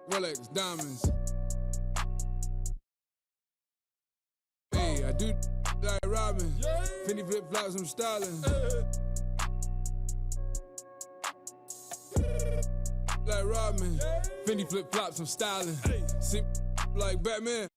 Rolex diamonds. Hey, I do like Robin. Fendi flip flops, I'm styling. Like Robin. Fendi flip flops, I'm styling. Sip like Batman.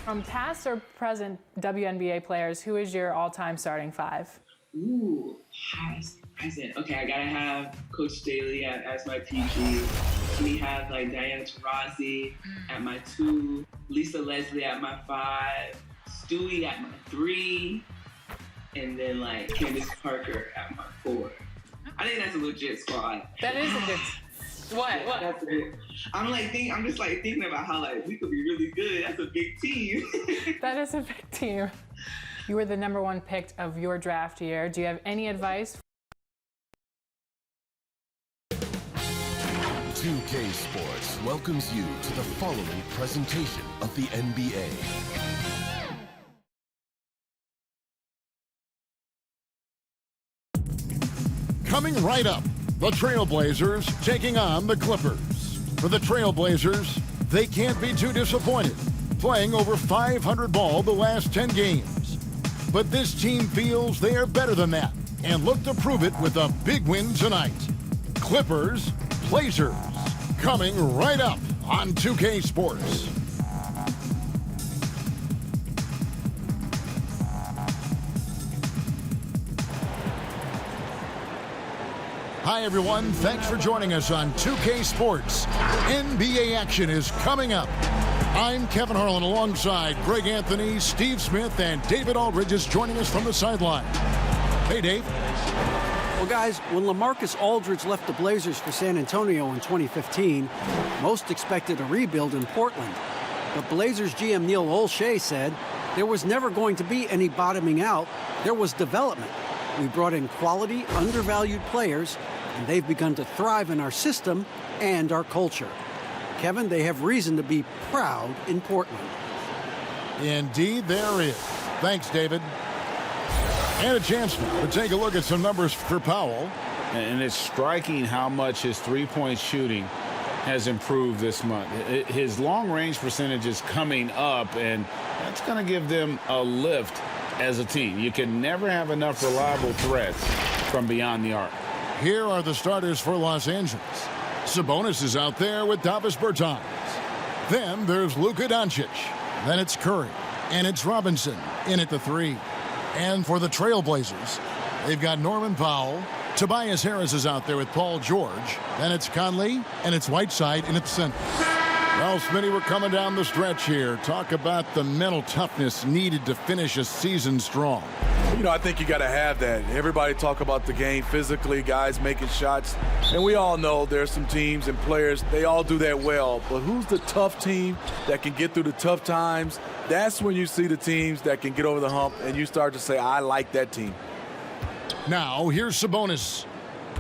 From past or present WNBA players, who is your all-time starting five? Ooh, past, present. Okay, I gotta have Coach Daly as my PG. We have like Diana Taurasi at my 2, Lisa Leslie at my 5, Stewie at my 3, and then like Candace Parker at my 4. I think that's a legit squad. That is a good. What? That's it. I'm just thinking about how like we could be really good. That's a big team. That is a big team. You were the #1 pick of your draft year. Do you have any advice? 2K Sports welcomes you to the following presentation of the NBA. Coming right up, the Trailblazers taking on the Clippers. For the Trailblazers, they can't be too disappointed, playing over 500 ball the last 10 games. But this team feels they are better than that and look to prove it with a big win tonight. Clippers, Blazers, coming right up on 2K Sports. Hi, everyone. Thanks for joining us on 2K Sports. NBA action is coming up. I'm Kevin Harlan alongside Greg Anthony, Steve Smith, and David Aldridge is joining us from the sideline. Hey, Dave. Well, guys, when LaMarcus Aldridge left the Blazers for San Antonio in 2015, most expected a rebuild in Portland. But Blazers GM Neil Olshey said there was never going to be any bottoming out. There was development. We brought in quality, undervalued players, and they've begun to thrive in our system and our culture. Kevin, they have reason to be proud in Portland. Indeed, there is. Thanks, David. And a chance now to take a look at some numbers for Powell. And it's striking how much his three-point shooting has improved this month. His long-range percentage is coming up, and that's going to give them a lift as a team. You can never have enough reliable threats from beyond the arc. Here are the starters for Los Angeles. Sabonis is out there with Davis Bertans. Then there's Luka Doncic. Then it's Curry. And it's Robinson in at the 3. And for the Trailblazers, they've got Norman Powell. Tobias Harris is out there with Paul George. Then it's Conley, and it's Whiteside in at the center. Well, Smitty, we're coming down the stretch here. Talk about the mental toughness needed to finish a season strong. You know, I think you got to have that. Everybody talk about the game physically, guys making shots. And we all know there's some teams and players, they all do that well. But who's the tough team that can get through the tough times? That's when you see the teams that can get over the hump and you start to say, I like that team. Now, here's Sabonis.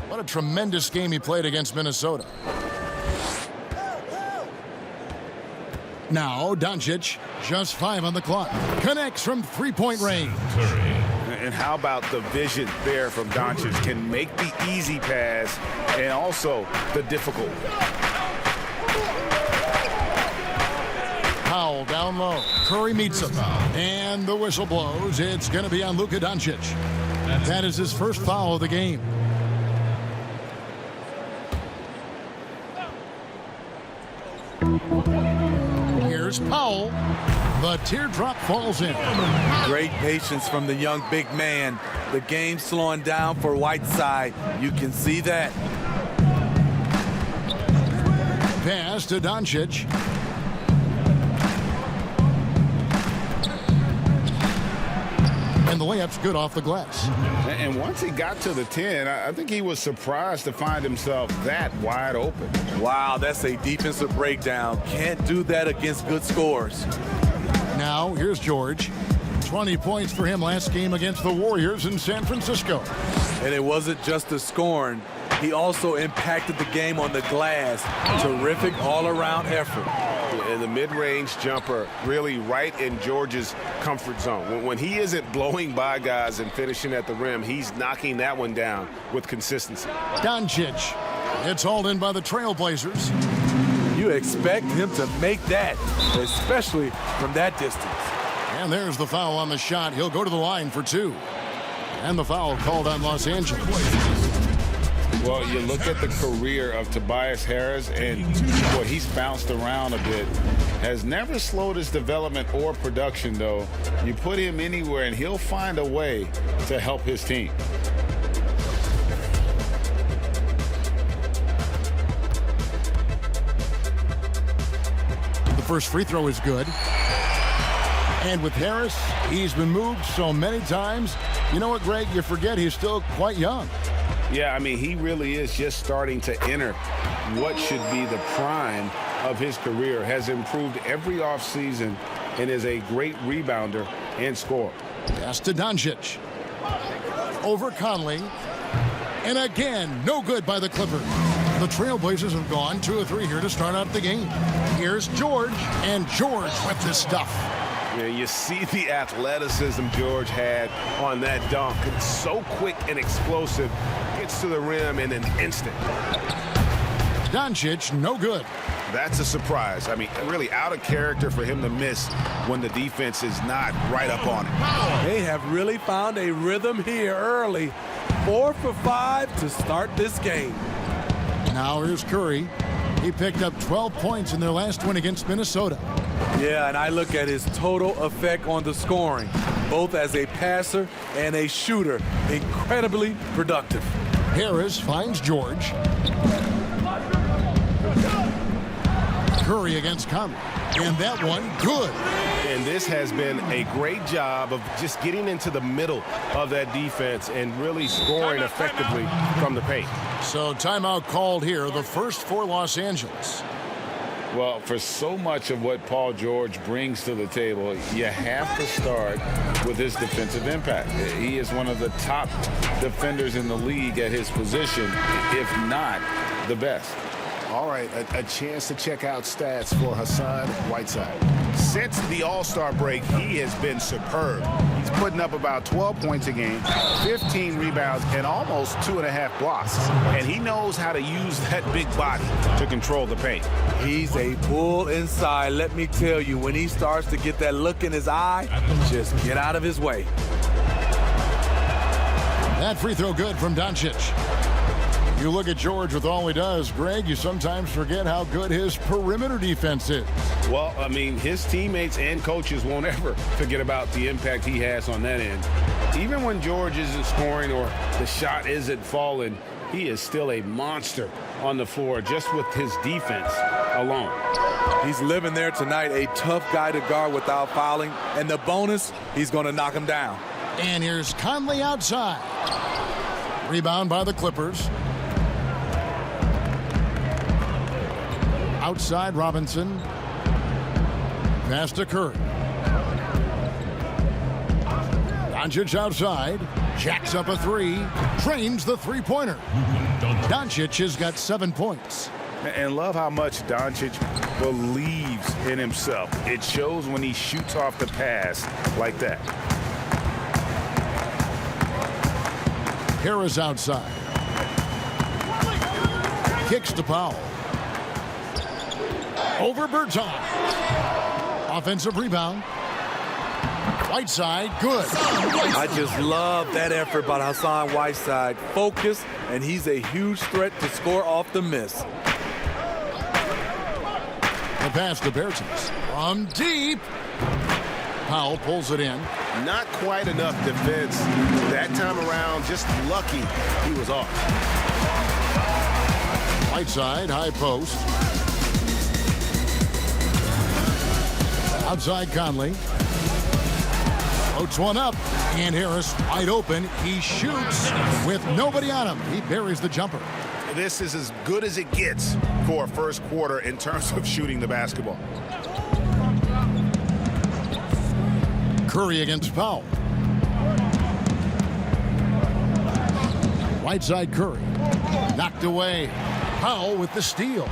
What a tremendous game he played against Minnesota. Now, Doncic, just 5 on the clock. Connects from three-point range. And how about the vision there from Doncic? Can make the easy pass and also the difficult. Powell down low. Curry meets him. And the whistle blows. It's going to be on Luka Doncic. That is his first foul of the game. Here's Powell. The teardrop falls in. Great patience from the young big man. The game slowing down for Whiteside. You can see that. Pass to Doncic. And the layup's good off the glass. And once he got to the 10, I think he was surprised to find himself that wide open. Wow, that's a defensive breakdown. Can't do that against good scores. Now, here's George. 20 points for him last game against the Warriors in San Francisco. And it wasn't just the scoring. He also impacted the game on the glass. Terrific all-around effort. And the mid-range jumper really right in George's comfort zone. When he isn't blowing by guys and finishing at the rim, he's knocking that one down with consistency. Doncic. It's hauled in by the Trailblazers. You expect him to make that, especially from that distance. And there's the foul on the shot. He'll go to the line for 2. And the foul called on Los Angeles. Well, you look at the career of Tobias Harris, and boy, he's bounced around a bit. Has never slowed his development or production, though. You put him anywhere, and he'll find a way to help his team. The first free throw is good. And with Harris, he's been moved so many times. You know what, Greg? You forget he's still quite young. Yeah, I mean, he really is just starting to enter what should be the prime of his career. Has improved every offseason and is a great rebounder and scorer. Pass to Doncic. Over Conley. And again, no good by the Clippers. The Trailblazers have gone 2 of 3 here to start out the game. Here's George, and George with this stuff. Yeah, you see the athleticism George had on that dunk. It's so quick and explosive. Gets to the rim in an instant. Doncic, no good. That's a surprise. I mean, really out of character for him to miss when the defense is not right up on him. They have really found a rhythm here early. 4 for 5 to start this game. Now here's Curry. He picked up 12 points in their last win against Minnesota. Yeah, and I look at his total effect on the scoring, both as a passer and a shooter. Incredibly productive. Harris finds George. Curry against Conley. And that one, good. And this has been a great job of just getting into the middle of that defense and really scoring effectively from the paint. So timeout called here, the first for Los Angeles. Well, for so much of what Paul George brings to the table, you have to start with his defensive impact. He is one of the top defenders in the league at his position, if not the best. All right, a chance to check out stats for Hassan Whiteside. Since the All-Star break, he has been superb. He's putting up about 12 points a game, 15 rebounds, and almost 2.5 blocks. And he knows how to use that big body to control the paint. He's a bull inside. Let me tell you, when he starts to get that look in his eye, just get out of his way. That free throw good from Doncic. You look at George with all he does, Greg, you sometimes forget how good his perimeter defense is. Well, I mean, his teammates and coaches won't ever forget about the impact he has on that end. Even when George isn't scoring or the shot isn't falling, he is still a monster on the floor just with his defense alone. He's living there tonight, a tough guy to guard without fouling. And the bonus, he's going to knock him down. And here's Conley outside. Rebound by the Clippers. Outside Robinson. Pass to Curry. Doncic outside. Jacks up a 3. Trains the three-pointer. Doncic has got 7 points. And love how much Doncic believes in himself. It shows when he shoots off the pass like that. Harris outside. Kicks to Powell. Over Bertans. Offensive rebound. Whiteside, good. I just love that effort by Hassan Whiteside. Focus, and he's a huge threat to score off the miss. The pass to Bertans. From deep. Powell pulls it in. Not quite enough defense that time around. Just lucky he was off. Whiteside, high post. Outside Conley. Floats one up. And Harris wide open. He shoots with nobody on him. He buries the jumper. This is as good as it gets for a first quarter in terms of shooting the basketball. Curry against Powell. Right side Curry. Knocked away. Powell with the steal.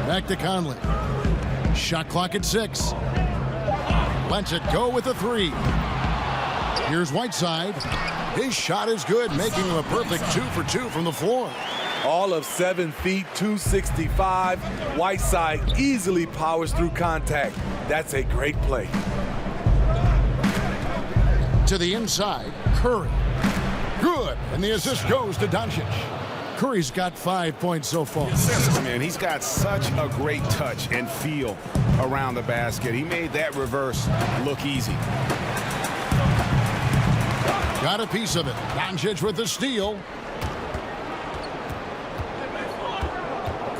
Back to Conley. Shot clock at 6. Lets it go with a 3. Here's Whiteside. His shot is good, making him a perfect 2 for 2 from the floor. All of 7 feet, 265. Whiteside easily powers through contact. That's a great play. To the inside, Curry. Good, and the assist goes to Doncic. Curry's got 5 points so far. Man, he's got such a great touch and feel around the basket. He made that reverse look easy. Got a piece of it. Doncic with the steal.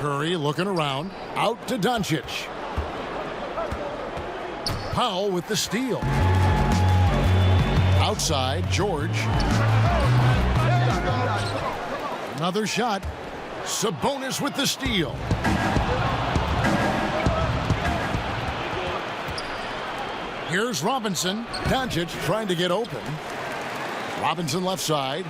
Curry looking around. Out to Doncic. Powell with the steal. Outside, George. Another shot. Sabonis with the steal. Here's Robinson. Doncic trying to get open. Robinson left side.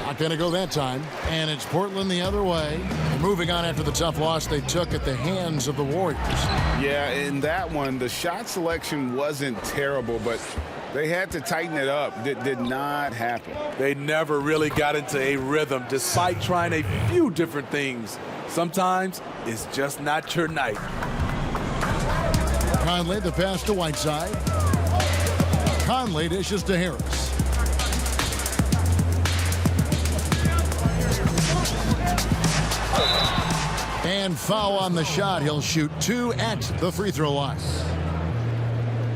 Not going to go that time. And it's Portland the other way. Moving on after the tough loss they took at the hands of the Warriors. Yeah, in that one, the shot selection wasn't terrible, but they had to tighten it up. It did not happen. They never really got into a rhythm despite trying a few different things. Sometimes it's just not your night. Conley, the pass to Whiteside. Conley dishes to Harris. And foul on the shot. He'll shoot 2 at the free throw line.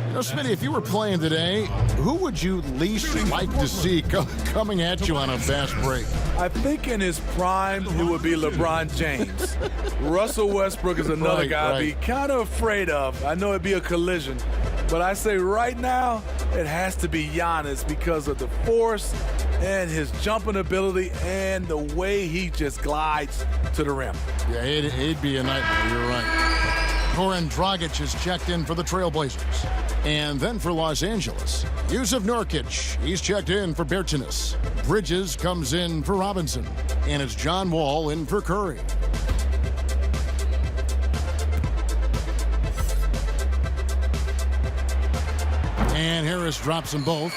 You know, Smitty, if you were playing today, who would you least like to see coming at you on a fast break? I think in his prime, it would be LeBron James. Russell Westbrook is another guy I'd be kind of afraid of. I know it'd be a collision. But I say right now, it has to be Giannis because of the force and his jumping ability and the way he just glides to the rim. Yeah, it'd be a nightmare. You're right. Goran Dragic is checked in for the Trailblazers. And then for Los Angeles, Yusuf Nurkic, he's checked in for Bertans. Bridges comes in for Robinson. And it's John Wall in for Curry. And Harris drops them both.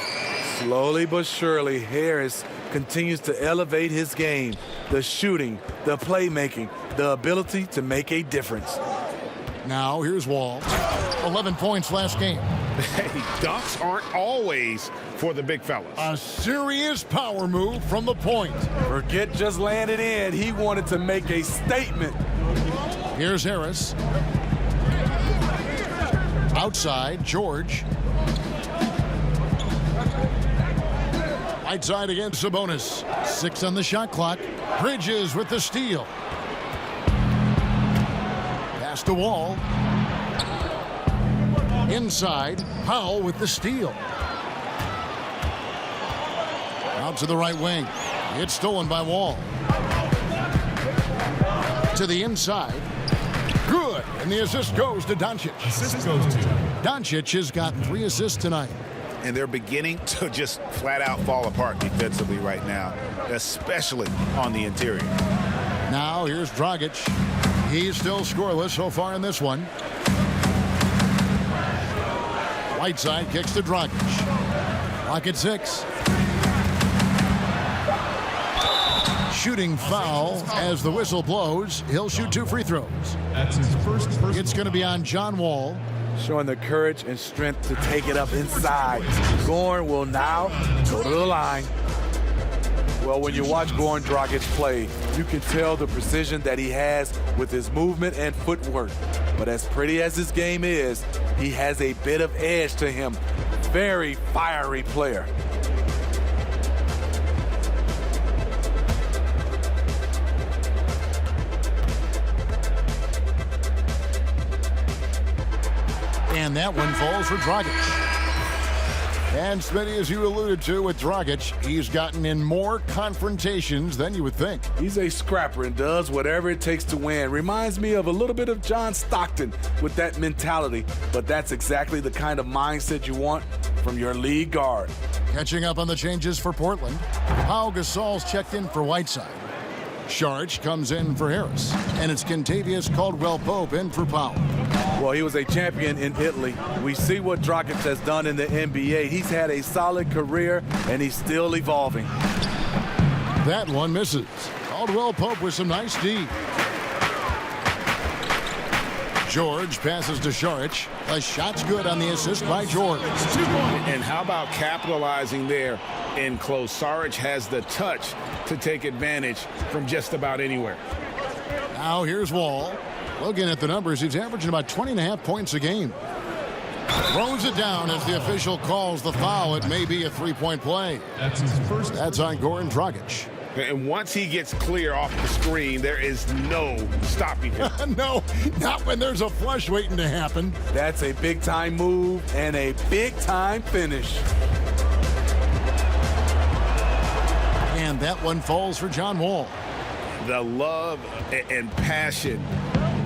Slowly but surely, Harris continues to elevate his game. The shooting, the playmaking, the ability to make a difference. Now here's Wall. 11 points last game. Hey, dunks aren't always for the big fellas. A serious power move from the point. Forget just laying it in. He wanted to make a statement. Here's Harris. Outside, George. Whiteside against Sabonis. 6 on the shot clock. Bridges with the steal. Pass to Wall. Inside, Powell with the steal. Out to the right wing. It's stolen by Wall. To the inside. Good. And the assist goes to Doncic. Doncic has got 3 assists tonight. And they're beginning to just flat out fall apart defensively right now, especially on the interior. Now here's Dragic. He's still scoreless so far in this one. Whiteside kicks to Dragic. Clock at 6. Shooting foul as the whistle blows. He'll shoot 2 free throws. That's his first. It's going to be on John Wall. Showing the courage and strength to take it up inside. Goran will now go to the line. Well, when you watch Goran Dragic play, you can tell the precision that he has with his movement and footwork. But as pretty as his game is, he has a bit of edge to him. Very fiery player. And that one falls for Dragic. And Smitty, as you alluded to with Dragic, he's gotten in more confrontations than you would think. He's a scrapper and does whatever it takes to win. Reminds me of a little bit of John Stockton with that mentality, but that's exactly the kind of mindset you want from your lead guard. Catching up on the changes for Portland, Pau Gasol's checked in for Whiteside. Saric comes in for Harris, and it's Kentavious Caldwell-Pope in for Powell. Well, he was a champion in Italy. We see what Dragic has done in the NBA. He's had a solid career, and he's still evolving. That one misses. Caldwell-Pope with some nice D. George passes to Saric. A shot's good on the assist by George. And how about capitalizing there in close? Saric has the touch to take advantage from just about anywhere. Now here's Wall. Looking at the numbers, he's averaging about 20.5 points a game. Throws it down as the official calls the foul. It may be a three-point play. That's his first. That's on Goran Dragic. And once he gets clear off the screen, there is no stopping him. No, not when there's a flush waiting to happen. That's a big-time move and a big-time finish. And that one falls for John Wall. The love and passion.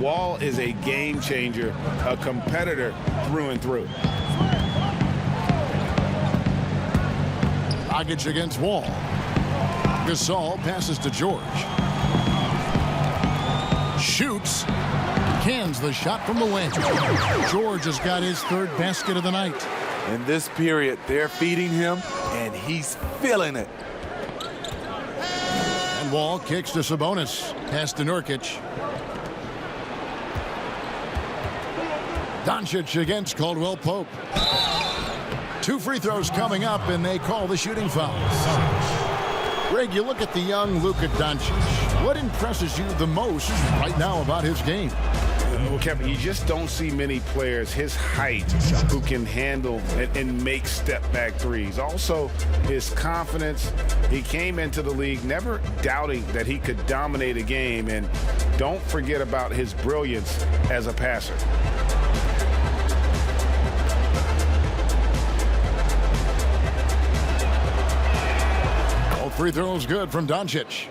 Wall is a game changer, a competitor through and through. Dragic against Wall. Gasol passes to George. Shoots. Cans the shot from the wing. George has got his third basket of the night. In this period, they're feeding him, and he's feeling it. And Wall kicks to Sabonis. Pass to Nurkic. Doncic against Caldwell-Pope. 2 free throws coming up, and they call the shooting foul. Greg, you look at the young Luka Doncic. What impresses you the most right now about his game? Well, Kevin, you just don't see many players his height who can handle and make step-back threes. Also, his confidence. He came into the league never doubting that he could dominate a game. And don't forget about his brilliance as a passer. Free throws good from Doncic.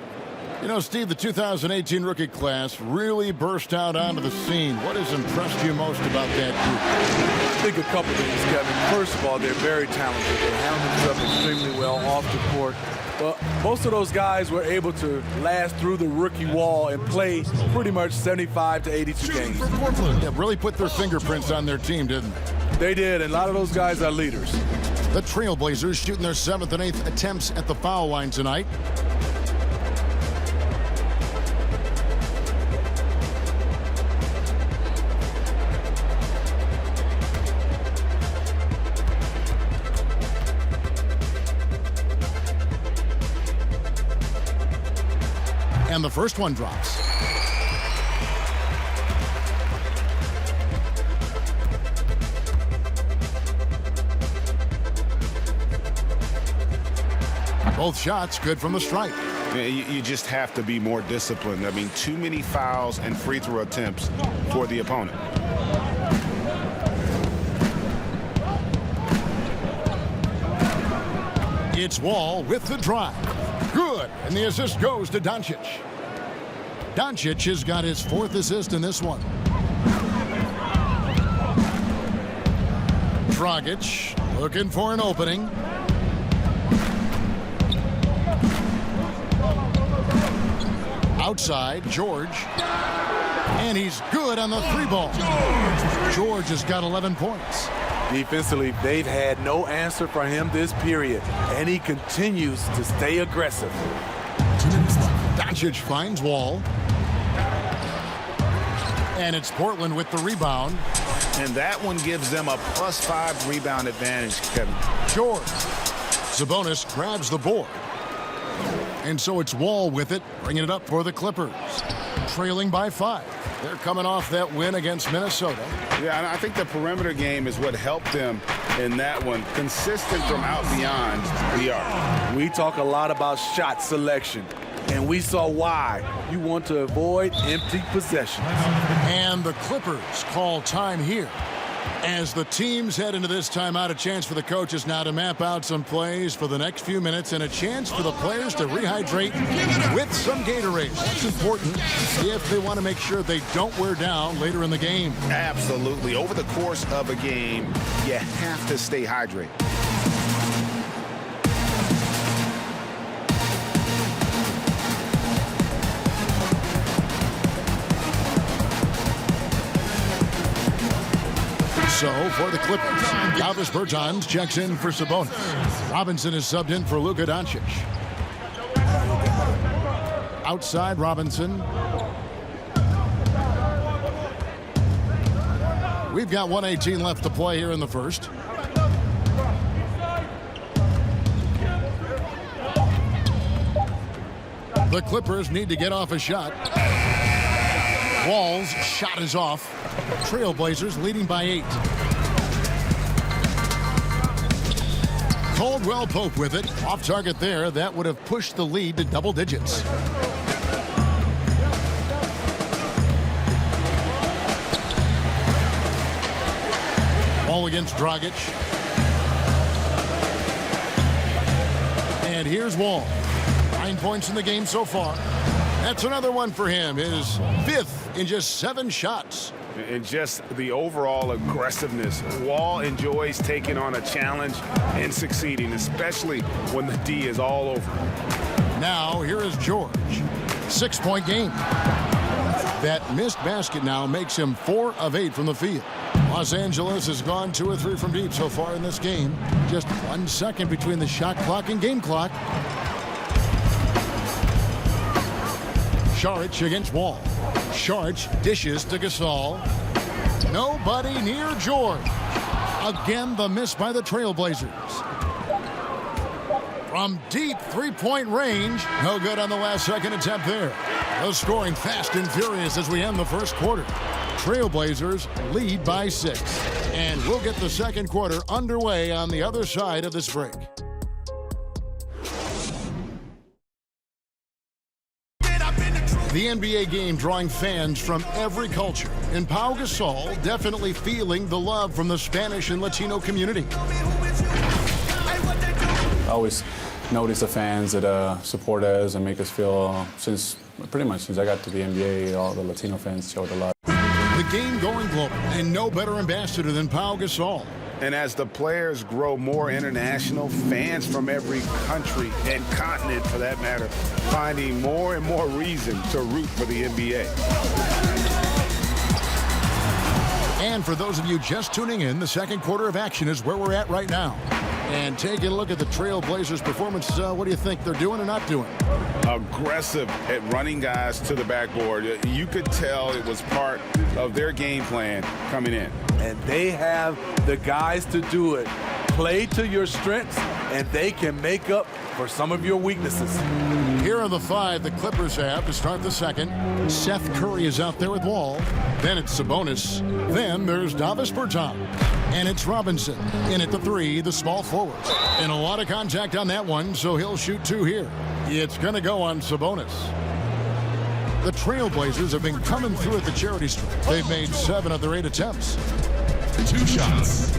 You know, Steve, the 2018 rookie class really burst out onto the scene. What has impressed you most about that group? I think a couple things, Kevin. First of all, they're very talented. They handle themselves extremely well off the court. But most of those guys were able to last through the rookie wall and play pretty much 75 to 82 games. Yeah, really put their fingerprints on their team, didn't they? They did, and a lot of those guys are leaders. The Trailblazers shooting their 7th and 8th attempts at the foul line tonight. And the first one drops. Both shots good from the stripe. You just have to be more disciplined. I mean, too many fouls and free throw attempts for the opponent. It's Wall with the drive. Good, and the assist goes to Doncic. Doncic has got his 4th assist in this one. Dragic looking for an opening. Outside, George. And he's good on the 3-ball. George has got 11 points. Defensively, they've had no answer for him this period, and he continues to stay aggressive. Doncic finds Wall. And it's Portland with the rebound. And that one gives them a +5 rebound advantage, Kevin. George. Sabonis grabs the board. And so it's Wall with it, bringing it up for the Clippers. Trailing by 5. They're coming off that win against Minnesota. Yeah, and I think the perimeter game is what helped them in that one. Consistent from out beyond the arc. We talk a lot about shot selection, and we saw why. You want to avoid empty possessions. And the Clippers call time here. As the teams head into this timeout, a chance for the coaches now to map out some plays for the next few minutes and a chance for the players to rehydrate with some Gatorade. That's important if they want to make sure they don't wear down later in the game. Absolutely. Over the course of a game, you have to stay hydrated. So for the Clippers, Davis Bertans checks in for Sabonis. Robinson is subbed in for Luka Doncic. Outside Robinson. We've got 1:18 left to play here in the first. The Clippers need to get off a shot. Wall's shot is off. Trailblazers leading by 8. Caldwell Pope with it. Off target there. That would have pushed the lead to double digits. Ball against Dragic. And here's Wall. 9 points in the game so far. That's another one for him. His 5th in just 7 shots. And just the overall aggressiveness. Wall enjoys taking on a challenge and succeeding, especially when the D is all over. Now, here is George. 6-point game. That missed basket now makes him 4 of 8 from the field. Los Angeles has gone 2 or 3 from deep so far in this game. Just 1 second between the shot clock and game clock. Saric against Wall. Saric dishes to Gasol. Nobody near George. Again, the miss by the Trailblazers. From deep 3-point range. No good on the last second attempt there. The scoring fast and furious as we end the first quarter. Trailblazers lead by 6. And we'll get the second quarter underway on the other side of this break. The NBA game drawing fans from every culture. And Pau Gasol definitely feeling the love from the Spanish and Latino community. I always notice the fans that support us and make us feel, pretty much since I got to the NBA, all the Latino fans showed a lot. The game going global, and no better ambassador than Pau Gasol. And as the players grow more international, fans from every country and continent, for that matter, finding more and more reason to root for the NBA. And for those of you just tuning in, the second quarter of action is where we're at right now. And taking a look at the Trailblazers' performance, what do you think they're doing or not doing? Aggressive at running guys to the backboard. You could tell it was part of their game plan coming in. And they have the guys to do it. Play to your strengths, and they can make up for some of your weaknesses. Here are the 5 the Clippers have to start the second. Seth Curry is out there with Wall. Then it's Sabonis. Then there's Davis Bertans. And it's Robinson. In at the 3, the small forward. And a lot of contact on that one, so he'll shoot 2 here. It's going to go on Sabonis. The Trailblazers have been coming through at the charity stripe. They've made 7 of their 8 attempts. 2 shots.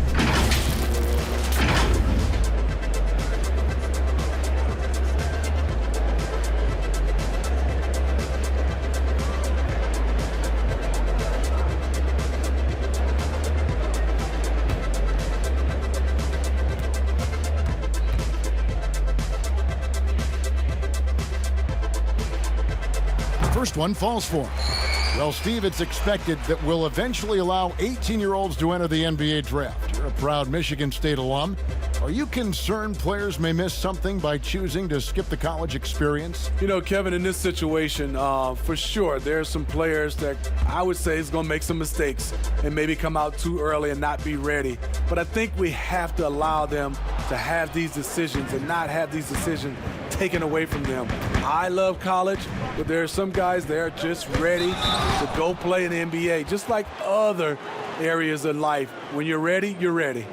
First one falls for him. Well, Steve, it's expected that we'll eventually allow 18-year-olds to enter the NBA draft. You're a proud Michigan State alum. Are you concerned players may miss something by choosing to skip the college experience? You know, Kevin, in this situation, for sure, there's some players that I would say is going to make some mistakes and maybe come out too early and not be ready. But I think we have to allow them to have these decisions and not have these decisions taken away from them. I love college, but there are some guys that are just ready to go play in the NBA, just like other areas of life. When you're ready, you're ready.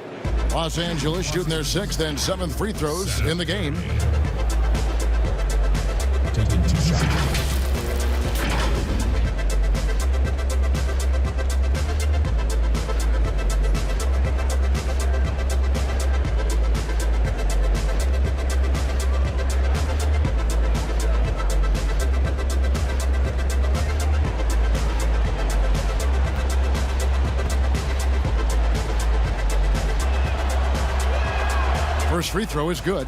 Los Angeles shooting their 6th and 7th free throws in the game. Taking 2 shots. First free throw is good.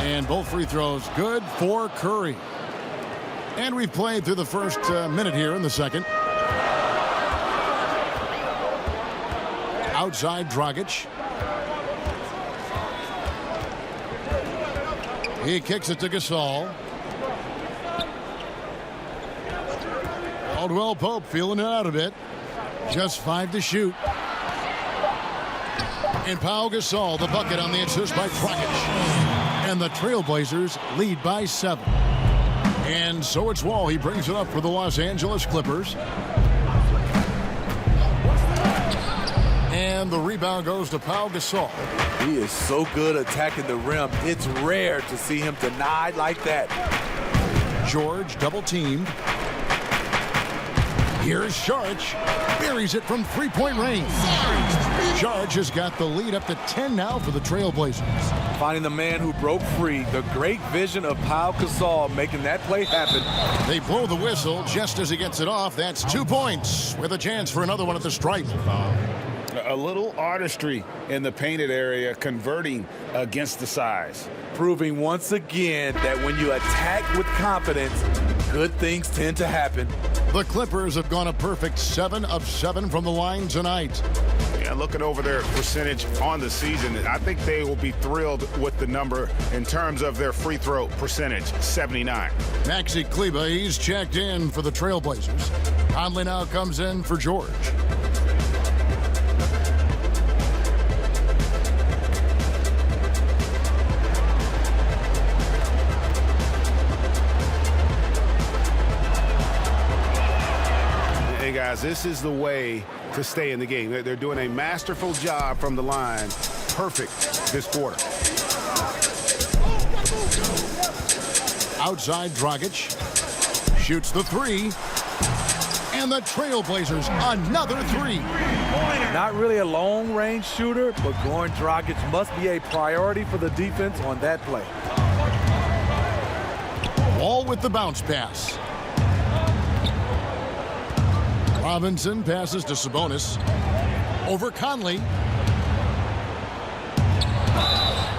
And both free throws good for Curry. And we've played through the first minute here in the second. Outside Dragic. He kicks it to Gasol. Caldwell Pope feeling it out a bit. Just 5 to shoot. And Pau Gasol, the bucket on the assist by Dragic. And the Trailblazers lead by 7. And so it's Wall. He brings it up for the Los Angeles Clippers. And the rebound goes to Pau Gasol. He is so good attacking the rim. It's rare to see him denied like that. George double teamed. Here's Sharge. Buries it from three-point range. Sharge has got the lead up to 10 now for the Trailblazers. Finding the man who broke free. The great vision of Pau Gasol making that play happen. They blow the whistle just as he gets it off. That's 2 points with a chance for another one at the stripe. A little artistry in the painted area, converting against the size. Proving once again that when you attack with confidence, good things tend to happen. The Clippers have gone a perfect 7 of 7 from the line tonight. Yeah, looking over their percentage on the season, I think they will be thrilled with the number in terms of their free throw percentage, 79. Maxi Kleber, he's checked in for the Trailblazers. Conley now comes in for George. Hey guys, this is the way to stay in the game. They're doing a masterful job from the line. Perfect this quarter. Outside Dragic. Shoots the 3. And the Trailblazers, another 3. Not really a long-range shooter, but Goran Dragic must be a priority for the defense on that play. Wall with the bounce pass. Robinson passes to Sabonis. Over Conley.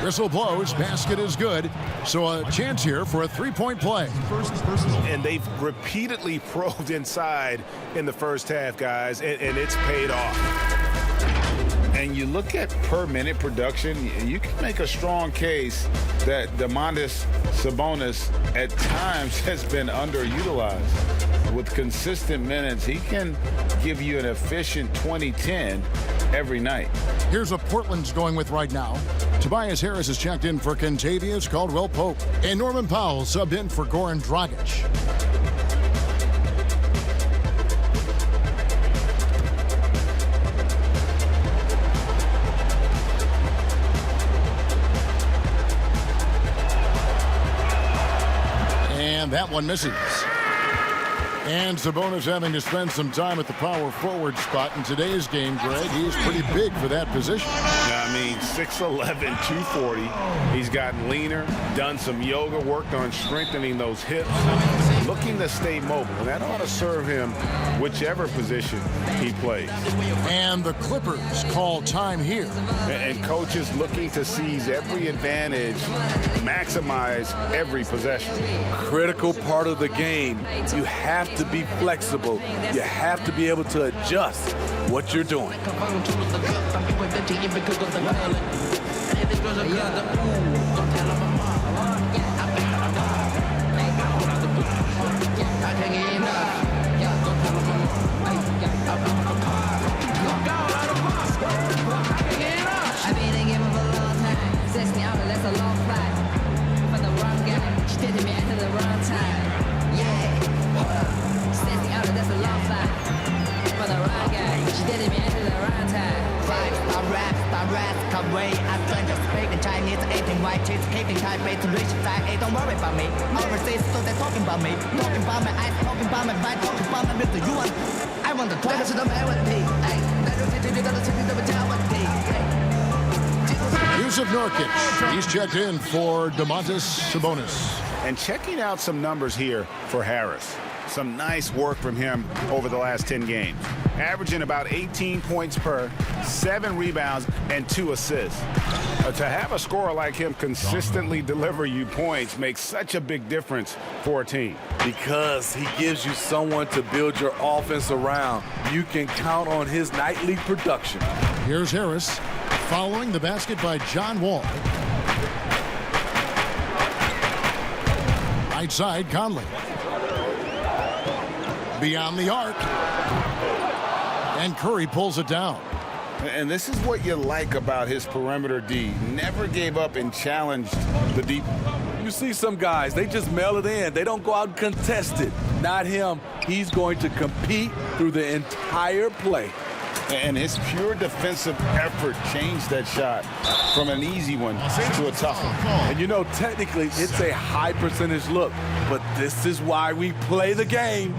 Whistle blows. Basket is good. So a chance here for a three-point play. And they've repeatedly probed inside in the first half, guys, and it's paid off. And you look at per minute production, you can make a strong case that Domantas Sabonis at times has been underutilized. With consistent minutes, he can give you an efficient 20-10 every night. Here's what Portland's going with right now. Tobias Harris is checked in for Kentavious Caldwell Pope. And Norman Powell subbed in for Goran Dragic. And that one misses. And Sabonis having to spend some time at the power forward spot in today's game, Greg. He's pretty big for that position. I mean, 6'11", 240. He's gotten leaner, done some yoga, worked on strengthening those hips, looking to stay mobile. And that ought to serve him whichever position he plays. And the Clippers call time here. And coaches looking to seize every advantage, maximize every possession. Critical part of the game. You have to be flexible. You have to be able to adjust what you're doing. eating white cheese, keeping tight, way to reach side. Hey, don't worry about me. Overseas, so they're talking about me. Talking about my eyes, talking about my mind, talking about my Mr. You want. I want the try to the melody. Hey, Yusuf Nurkic, he's checked in for Domantas Sabonis. And checking out some numbers here for Harris. Some nice work from him over the last 10 games. Averaging about 18 points per, 7 rebounds, and 2 assists. To have a scorer like him consistently deliver you points makes such a big difference for a team. Because he gives you someone to build your offense around. You can count on his nightly production. Here's Harris following the basket by John Wall. Right side, Conley. Beyond the arc. And Curry pulls it down. And this is what you like about his perimeter D. Never gave up and challenged the deep. You see some guys, they just mail it in. They don't go out and contest it. Not him. He's going to compete through the entire play. And his pure defensive effort changed that shot from an easy one to a tough one. And you know, technically, it's a high percentage look, but this is why we play the game.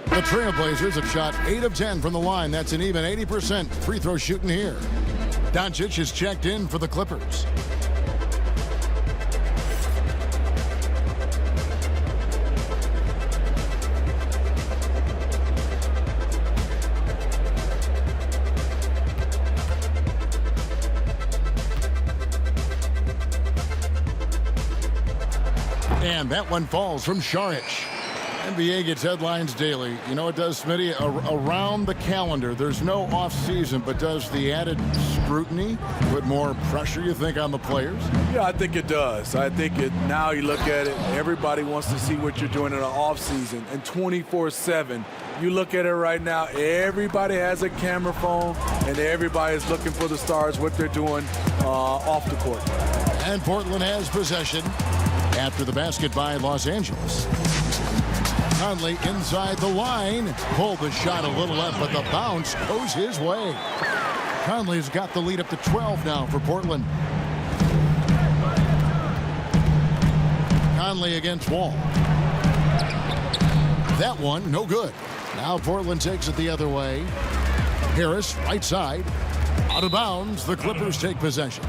The Trailblazers have shot 8 of 10 from the line. That's an even 80% free throw shooting here. Doncic is checked in for the Clippers. And that one falls from Šarić. NBA gets headlines daily. You know it does, Smitty? Around the calendar, there's no off-season, but does the added scrutiny put more pressure, you think, on the players? Yeah, I think it does. I think now you look at it, everybody wants to see what you're doing in the off-season. And 24/7, you look at it right now, everybody has a camera phone, and everybody's looking for the stars, what they're doing off the court. And Portland has possession after the basket by Los Angeles. Conley inside the line. Pulled the shot a little left, but the bounce goes his way. Conley's got the lead up to 12 now for Portland. Conley against Wall. That one, no good. Now Portland takes it the other way. Harris, right side. Out of bounds. The Clippers take possession.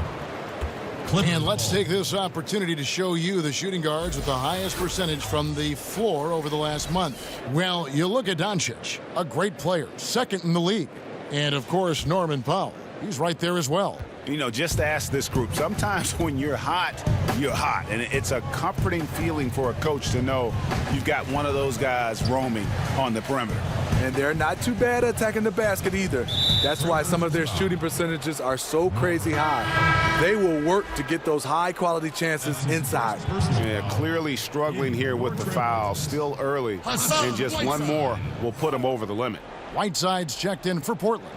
And let's take this opportunity to show you the shooting guards with the highest percentage from the floor over the last month. Well, you look at Doncic, a great player, second in the league. And, of course, Norman Powell. He's right there as well. You know, just ask this group. Sometimes when you're hot, you're hot. And it's a comforting feeling for a coach to know you've got one of those guys roaming on the perimeter. And they're not too bad at attacking the basket either. That's why some of their shooting percentages are so crazy high. They will work to get those high-quality chances inside. Yeah, clearly struggling here with the foul. Still early. And just one more will put them over the limit. Whiteside's checked in for Portland.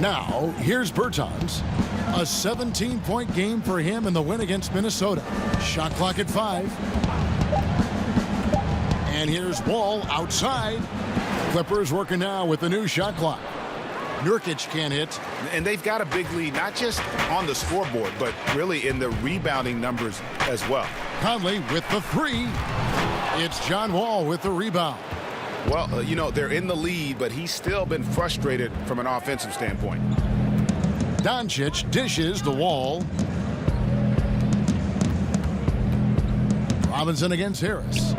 Now, here's Bertans. A 17-point game for him in the win against Minnesota. Shot clock at 5. And here's Wall outside. Clippers working now with the new shot clock. Nurkic can't hit. And they've got a big lead, not just on the scoreboard, but really in the rebounding numbers as well. Conley with the 3. It's John Wall with the rebound. Well, you know, they're in the lead, but he's still been frustrated from an offensive standpoint. Doncic dishes the Wall. Robinson against Harris.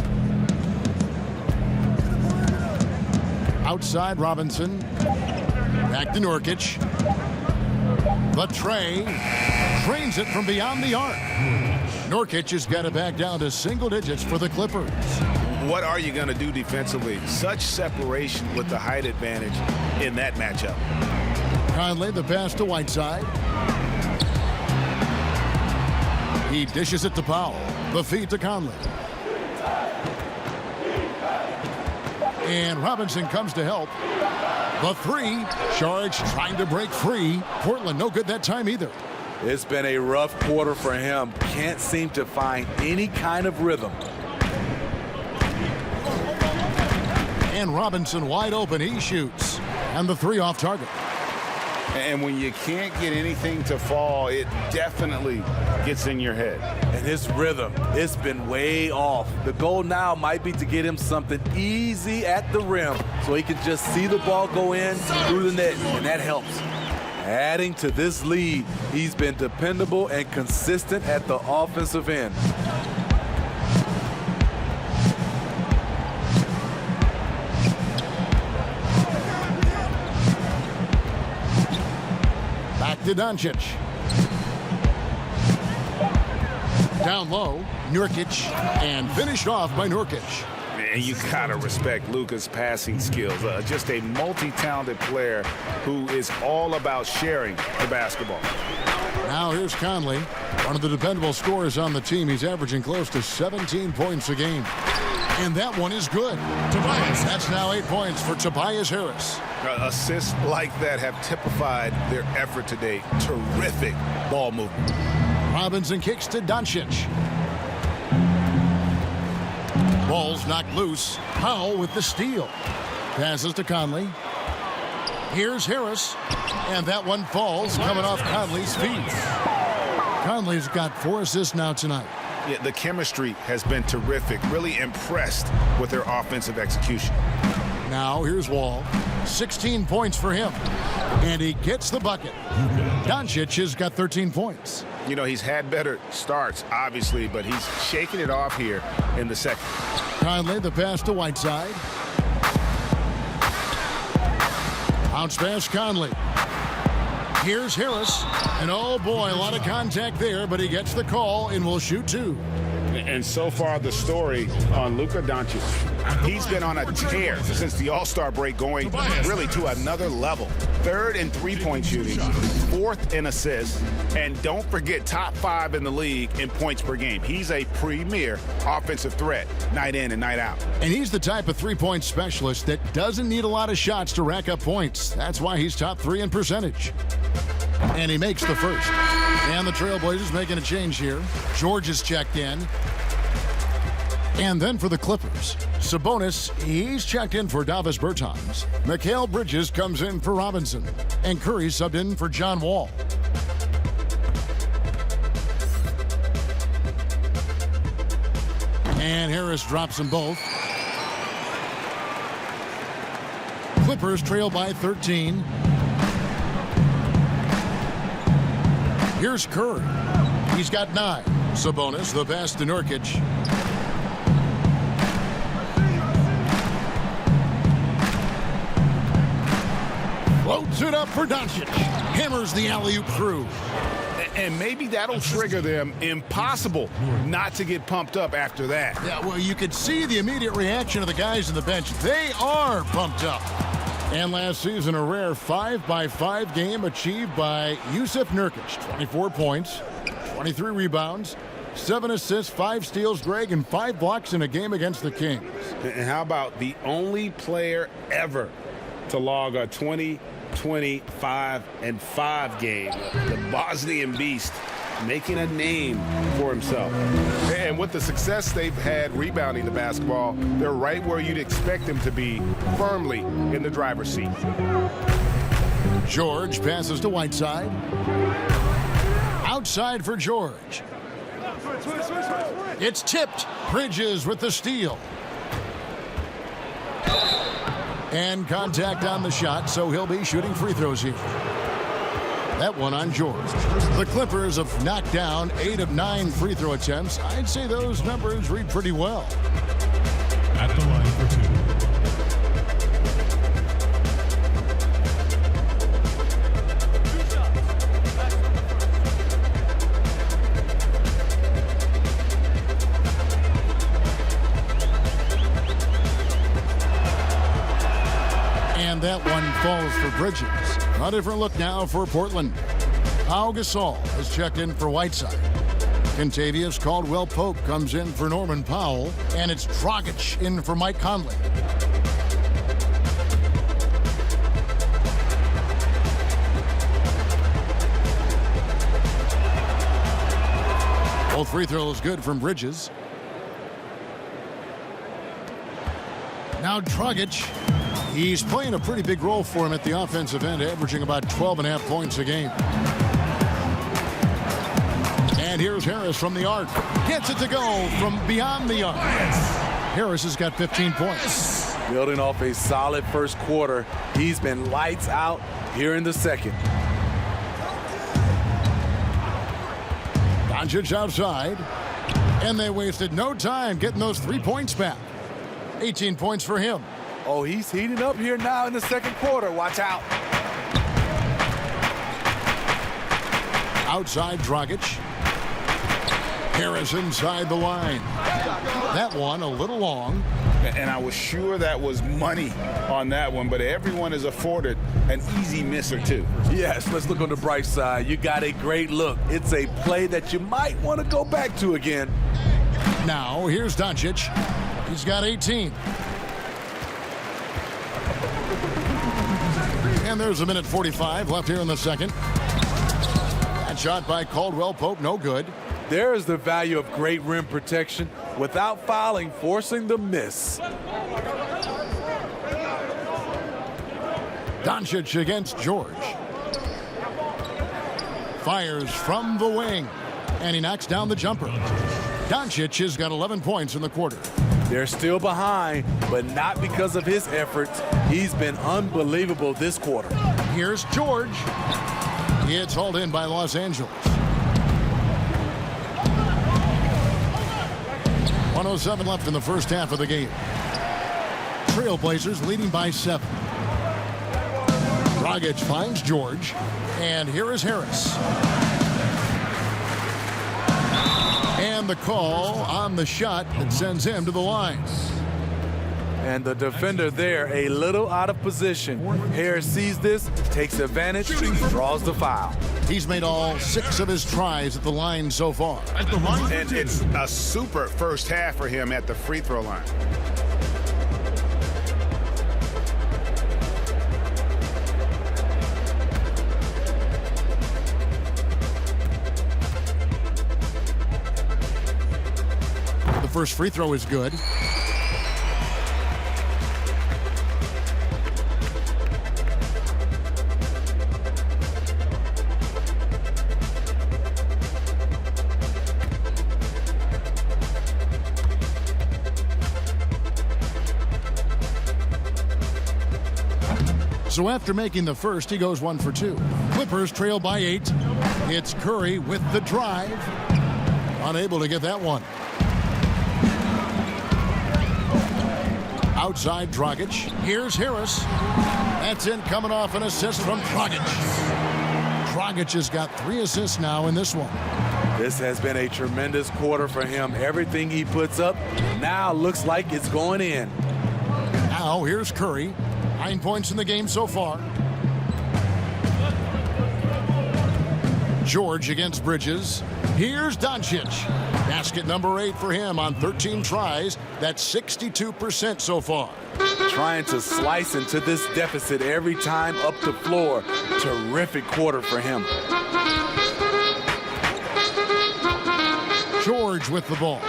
Outside Robinson. Back to Nurkic. The tray. Drains it from beyond the arc. Nurkic has got it back down to single digits for the Clippers. What are you going to do defensively? Such separation with the height advantage in that matchup. Conley, the pass to Whiteside. He dishes it to Powell. The feed to Conley. And Robinson comes to help. The 3. Šarić trying to break free. Portland no good that time either. It's been a rough quarter for him. Can't seem to find any kind of rhythm. And Robinson wide open. He shoots. And the 3 off target. And when you can't get anything to fall, it definitely gets in your head. And his rhythm, it's been way off. The goal now might be to get him something easy at the rim so he can just see the ball go in through the net, and that helps. Adding to this lead, he's been dependable and consistent at the offensive end. Back to Doncic. Down low, Nurkic, and finished off by Nurkic. And you gotta respect Luka's passing skills. Just a multi-talented player who is all about sharing the basketball. Now here's Conley, one of the dependable scorers on the team. He's averaging close to 17 points a game. And that one is good. Tobias. That's now 8 points for Tobias Harris. Assists like that have typified their effort today. Terrific ball movement. Robinson kicks to Doncic. Ball's knocked loose. Powell with the steal. Passes to Conley. Here's Harris. And that one falls, coming off Conley's feet. Conley's got 4 assists now tonight. Yeah, the chemistry has been terrific. Really impressed with their offensive execution. Now here's Wall. 16 points for him. And he gets the bucket. Doncic has got 13 points. You know, he's had better starts, obviously, but he's shaking it off here in the second. Conley, the pass to Whiteside. Bounce pass, Conley. Here's Harris. And oh boy, a lot of contact there, but he gets the call and will shoot 2. And so far, the story on Luka Doncic. He's been on a tear since the All-Star break, going really to another level. 3rd in three-point shooting, 4th in assists, and don't forget top 5 in the league in points per game. He's a premier offensive threat night in and night out. And he's the type of three-point specialist that doesn't need a lot of shots to rack up points. That's why he's top 3 in percentage. And he makes the first. And the Trailblazers making a change here. George is checked in. And then for the Clippers, Sabonis, he's checked in for Davis Bertans. Mikal Bridges comes in for Robinson. And Curry subbed in for John Wall. And Harris drops them both. Clippers trail by 13. Here's Curry. He's got 9. Sabonis, the pass to Nurkic. Floats it up for Doncic. Hammers the alley-oop through. And maybe that'll trigger them. Impossible not to get pumped up after that. Yeah, well, you could see the immediate reaction of the guys on the bench. They are pumped up. And last season, a rare 5-by-5 game achieved by Yusuf Nurkic. 24 points, 23 rebounds, 7 assists, 5 steals, Greg, and 5 blocks in a game against the Kings. And how about the only player ever to log a 20, 25, and 5 game, the Bosnian Beast, making a name for himself. And with the success they've had rebounding the basketball, they're right where you'd expect them to be, firmly in the driver's seat. George passes to Whiteside. Outside for George. It's tipped. Bridges with the steal. And contact on the shot, so he'll be shooting free throws here. That one on George. The Clippers have knocked down 8 of 9 free throw attempts. I'd say those numbers read pretty well. At the line for 2. And that one falls for Bridges. A different look now for Portland. Pau Gasol has checked in for Whiteside. Contavious Caldwell-Pope comes in for Norman Powell. And it's Dragic in for Mike Conley. Both free throws good from Bridges. Now Dragic. He's playing a pretty big role for him at the offensive end, averaging about 12.5 points a game. And here's Harris from the arc. Gets it to go from beyond the arc. Harris has got 15 points. Building off a solid first quarter, he's been lights out here in the second. Doncic outside, and they wasted no time getting those 3 points back. 18 points for him. Oh, he's heating up here now in the second quarter. Watch out. Outside Dragic. Harris inside the line. That one a little long. And I was sure that was money on that one, but everyone is afforded an easy miss or two. Yes, let's look on the bright side. You got a great look. It's a play that you might want to go back to again. Now, here's Doncic. He's got 18. And there's a minute 45 left here in the second. That shot by Caldwell Pope, no good. There is the value of great rim protection without fouling, forcing the miss. Doncic against George. Fires from the wing, and he knocks down the jumper. Doncic has got 11 points in the quarter. They're still behind, but not because of his efforts. He's been unbelievable this quarter. Here's George. It's hauled in by Los Angeles. 1:07 left in the first half of the game. Trailblazers leading by 7. Dragic finds George, and here is Harris. And the call on the shot that sends him to the line. And the defender there a little out of position. Harris sees this, takes advantage, draws the foul. He's made all 6 of his tries at the line so far. And it's a super first half for him at the free throw line. The first free throw is good. So after making the first, he goes 1 for 2. Clippers trail by 8. It's Curry with the drive. Unable to get that one. Outside Dragic. Here's Harris. That's in, coming off an assist from Dragic. Dragic has got 3 assists now in this one. This has been a tremendous quarter for him. Everything he puts up now looks like it's going in. Now here's Curry. 9 points in the game so far. George against Bridges. Here's Doncic. Basket number 8 for him on 13 tries. That's 62% so far. Trying to slice into this deficit every time up the floor. Terrific quarter for him. George with the ball.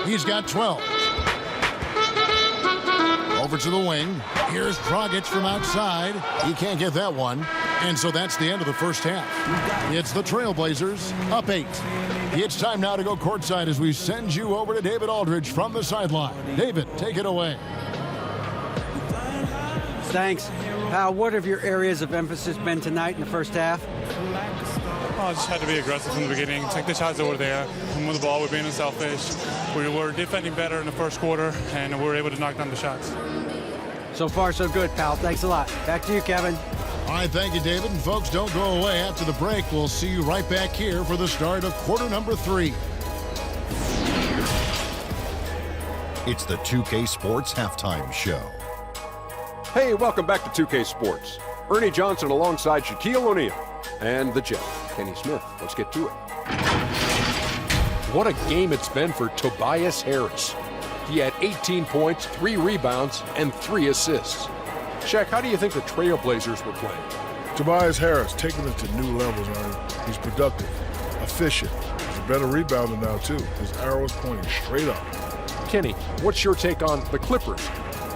He's got 12. Over to the wing. Here's Dragic from outside. He can't get that one. And so that's the end of the first half. It's the Trailblazers up 8. It's time now to go courtside as we send you over to David Aldridge from the sideline. David, take it away. Thanks. Pal, what have your areas of emphasis been tonight in the first half? I just had to be aggressive from the beginning, take the shots that were there, move the ball, we're being unselfish. We were defending better in the first quarter, and we were able to knock down the shots. So far, so good, pal. Thanks a lot. Back to you, Kevin. All right, thank you, David. And folks, don't go away. After the break, we'll see you right back here for the start of quarter number 3. It's the 2K Sports Halftime Show. Hey, welcome back to 2K Sports. Ernie Johnson alongside Shaquille O'Neal and the Jet, Kenny Smith. Let's get to it. What a game it's been for Tobias Harris. He had 18 points, 3 rebounds, and 3 assists. Shaq, how do you think the Trailblazers were playing? Tobias Harris taking it to new levels, Ernie. He's productive, efficient. He's a better rebounder now, too. His arrow is pointing straight up. Kenny, what's your take on the Clippers?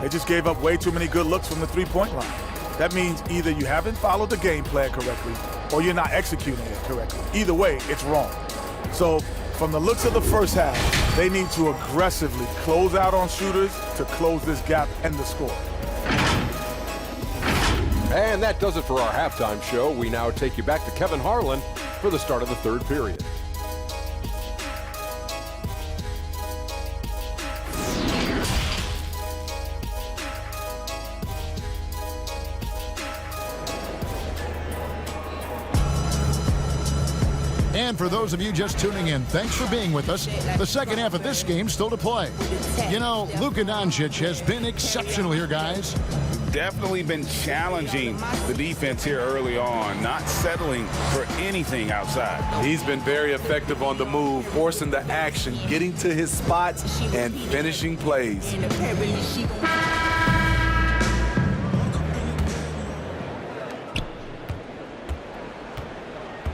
They just gave up way too many good looks from the three-point line. That means either you haven't followed the game plan correctly or you're not executing it correctly. Either way, it's wrong. So from the looks of the first half, they need to aggressively close out on shooters to close this gap and the score. And that does it for our halftime show. We now take you back to Kevin Harlan for the start of the third period. And for those of you just tuning in, thanks for being with us. The second half of this game still to play. You know, Luka Doncic has been exceptional here, guys. Definitely been challenging the defense here early on, not settling for anything outside. He's been very effective on the move, forcing the action, getting to his spots, and finishing plays.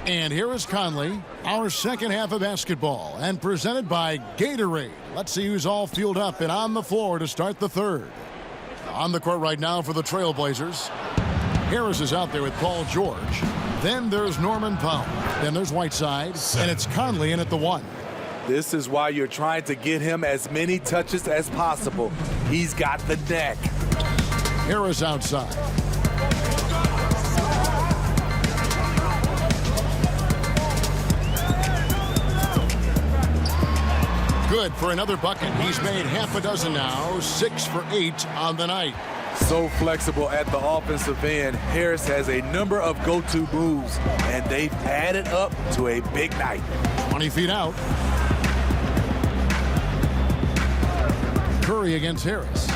And here is Conley, our second half of basketball, and presented by Gatorade. Let's see who's all fueled up and on the floor to start the third. On the court right now for the Trailblazers. Harris is out there with Paul George. Then there's Norman Powell. Then there's Whiteside. And it's Conley in at the one. This is why you're trying to get him as many touches as possible. He's got the neck. Harris outside. Good for another bucket. He's made half a dozen now, 6 for 8 on the night. So flexible at the offensive end. Harris has a number of go-to moves, and they've added up to a big night. 20 feet out. Curry against Harris.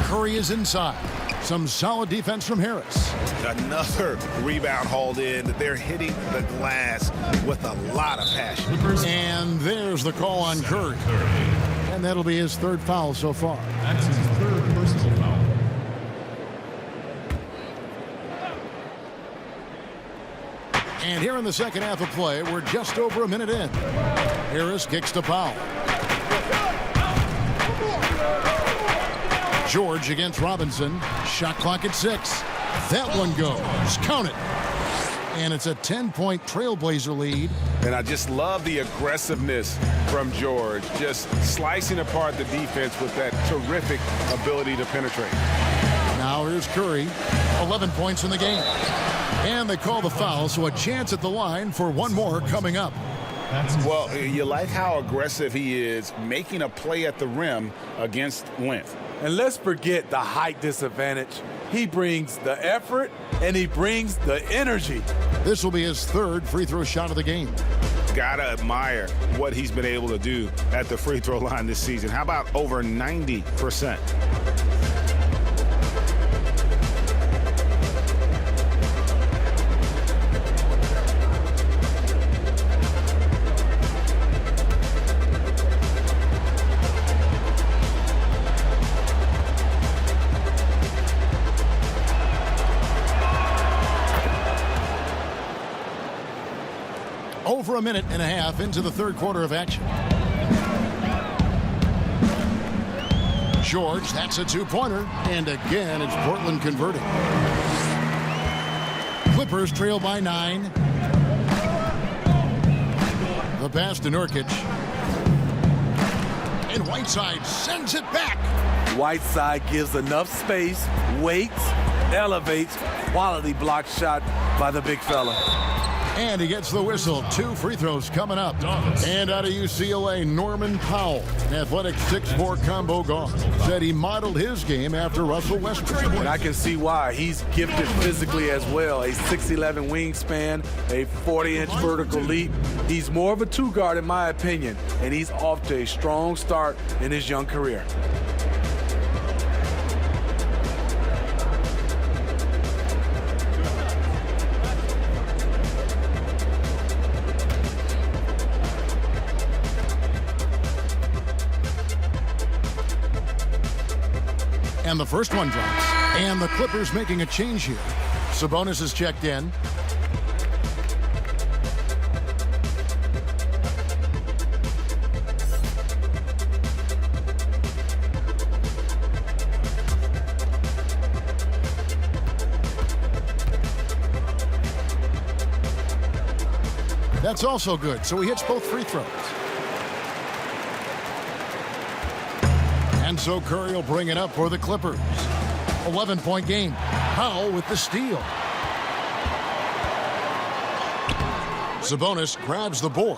Curry is inside. Some solid defense from Harris. Another rebound hauled in. They're hitting the glass with a lot of passion. And there's the call on Curry. And that'll be his third foul so far. That's his third personal foul. And here in the second half of play, we're just over a minute in. Harris kicks to Powell. George against Robinson. Shot clock at 6. That one goes. Count it. And it's a 10-point Trailblazer lead. And I just love the aggressiveness from George, just slicing apart the defense with that terrific ability to penetrate. Now here's Curry, 11 points in the game. And they call the foul, so a chance at the line for one more coming up. Well, you like how aggressive he is, making a play at the rim against length. And let's forget the height disadvantage. He brings the effort, and he brings the energy. This will be his third free throw shot of the game. Gotta admire what he's been able to do at the free throw line this season. How about over 90%? Over a minute and a half into the third quarter of action. George, that's a two-pointer. And again, it's Portland converting. Clippers trail by 9. The pass to Nurkic. And Whiteside sends it back. Whiteside gives enough space, waits, elevates. Quality block shot by the big fella. And he gets the whistle. 2 free throws coming up. And out of UCLA, Norman Powell. Athletic 6'4" combo guard. Said he modeled his game after Russell Westbrook. And I can see why. He's gifted physically as well. A 6'11" wingspan, a 40-inch vertical leap. He's more of a two-guard in my opinion. And he's off to a strong start in his young career. And the first one drops. And the Clippers making a change here. Sabonis is checked in. That's also good, so he hits both free throws. And so Curry will bring it up for the Clippers. 11-point game. Powell with the steal. Sabonis grabs the board.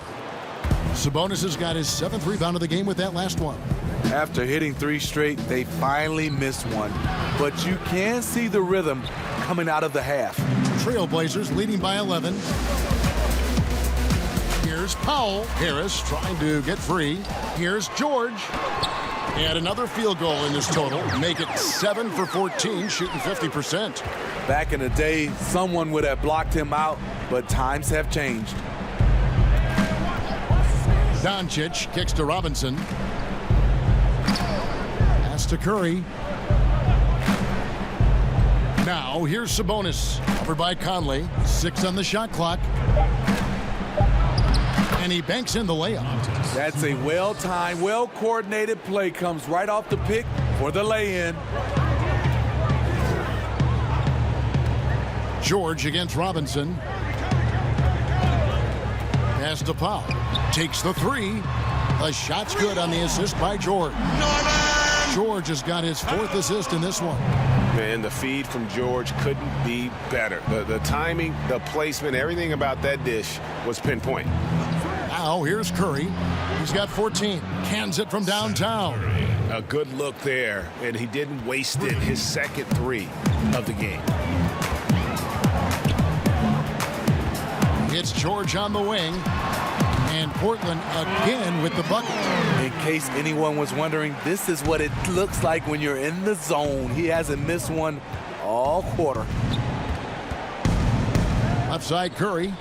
Sabonis has got his 7th rebound of the game with that last one. After hitting 3 straight, they finally missed one. But you can see the rhythm coming out of the half. Trailblazers leading by 11. Here's Powell. Harris trying to get free. Here's George. And another field goal in this total. Make it 7 for 14, shooting 50%. Back in the day, someone would have blocked him out, but times have changed. Doncic kicks to Robinson. Pass to Curry. Now here's Sabonis. Covered by Conley. 6 on the shot clock. And he banks in the layup. That's a well-timed, well-coordinated play. Comes right off the pick for the lay-in. George against Robinson. Pass to Powell. Takes the 3. The shot's good on the assist by George. George has got his 4th assist in this one. Man, the feed from George couldn't be better. The timing, the placement, everything about that dish was pinpoint. Now here's Curry. He's got 14. Cans it from downtown. A good look there, and he didn't waste it. His 2nd 3 of the game. It's George on the wing. And Portland again with the bucket. In case anyone was wondering, this is what it looks like when you're in the zone. He hasn't missed one all quarter. Left side Curry.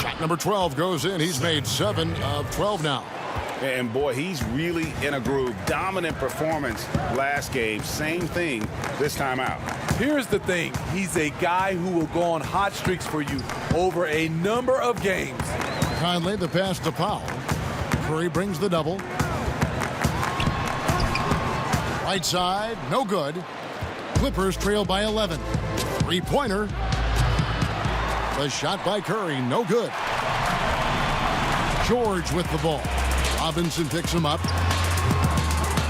Shot number 12 goes in. He's made 7 of 12 now. And boy, he's really in a groove. Dominant performance last game. Same thing this time out. Here's the thing. He's a guy who will go on hot streaks for you over a number of games. Conley, the pass to Powell. Curry brings the double. Right side, no good. Clippers trail by 11. 3-pointer. The shot by Curry, no good. George with the ball. Robinson picks him up.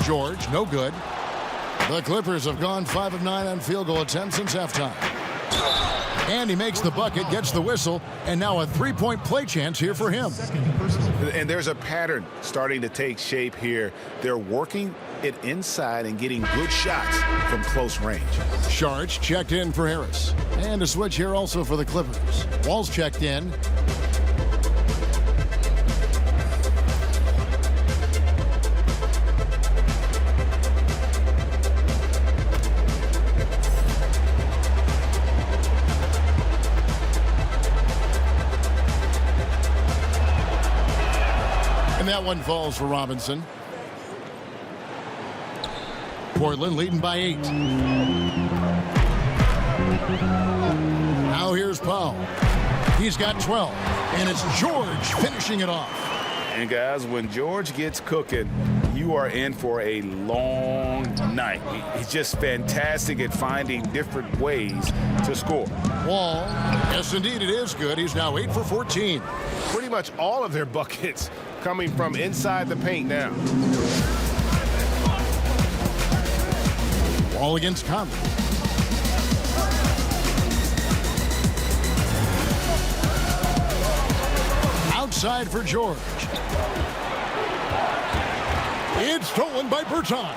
George, no good. The Clippers have gone 5 of 9 on field goal attempts since halftime. And he makes the bucket, gets the whistle, and now a 3-point play chance here for him. And there's a pattern starting to take shape here. They're working it inside and getting good shots from close range. Sharch checked in for Harris. And a switch here also for the Clippers. Wall's checked in. And that one falls for Robinson. Portland leading by 8. Now here's Powell. He's got 12. And it's George finishing it off. And guys, when George gets cooking, you are in for a long night. He's just fantastic at finding different ways to score. Wall, yes indeed it is good. He's now 8 for 14. Pretty much all of their buckets coming from inside the paint now. Wall against Conley. Outside for George. It's stolen by Bertans.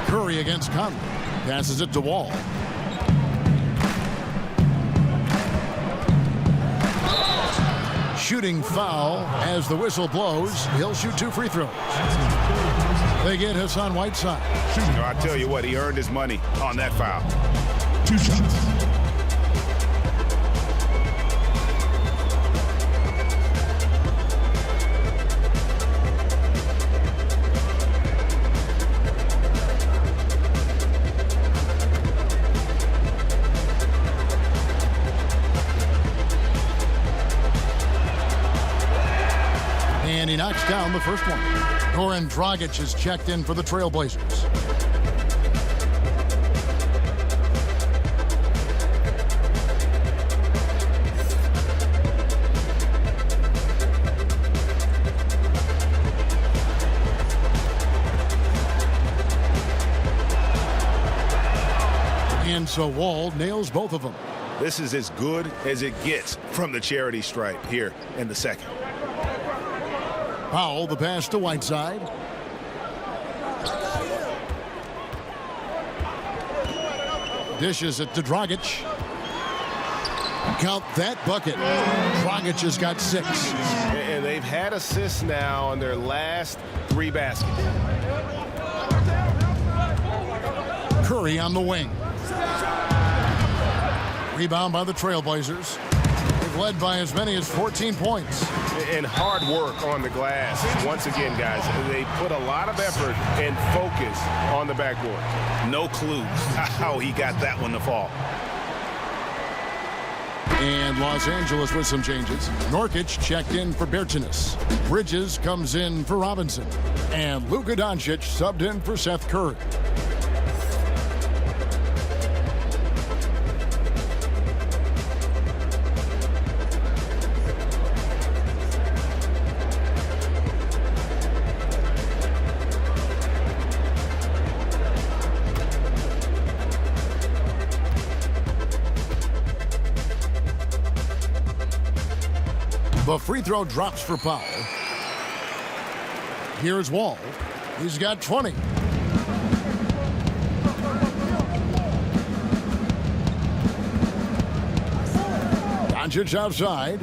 Curry against Conley. Passes it to Wall. Shooting foul as the whistle blows. He'll shoot 2 free throws. They get Hassan Whiteside. I tell you what, he earned his money on that foul. 2 shots. And he knocks down the first one. Goran Dragic is checked in for the Trailblazers. And so Wall nails both of them. This is as good as it gets from the charity stripe here in the second. Powell, the pass to Whiteside. Dishes it to Dragic. Count that bucket. Dragic has got 6. And they've had assists now on their last 3 baskets. Curry on the wing. Rebound by the Trailblazers. They've led by as many as 14 points. And hard work on the glass. Once again, guys, they put a lot of effort and focus on the backboard. No clue how he got that one to fall. And Los Angeles with some changes. Nurkic checked in for Bertans. Bridges comes in for Robinson. And Luka Doncic subbed in for Seth Curry. The free throw drops for Powell. Here's Wall. He's got 20. Doncic outside.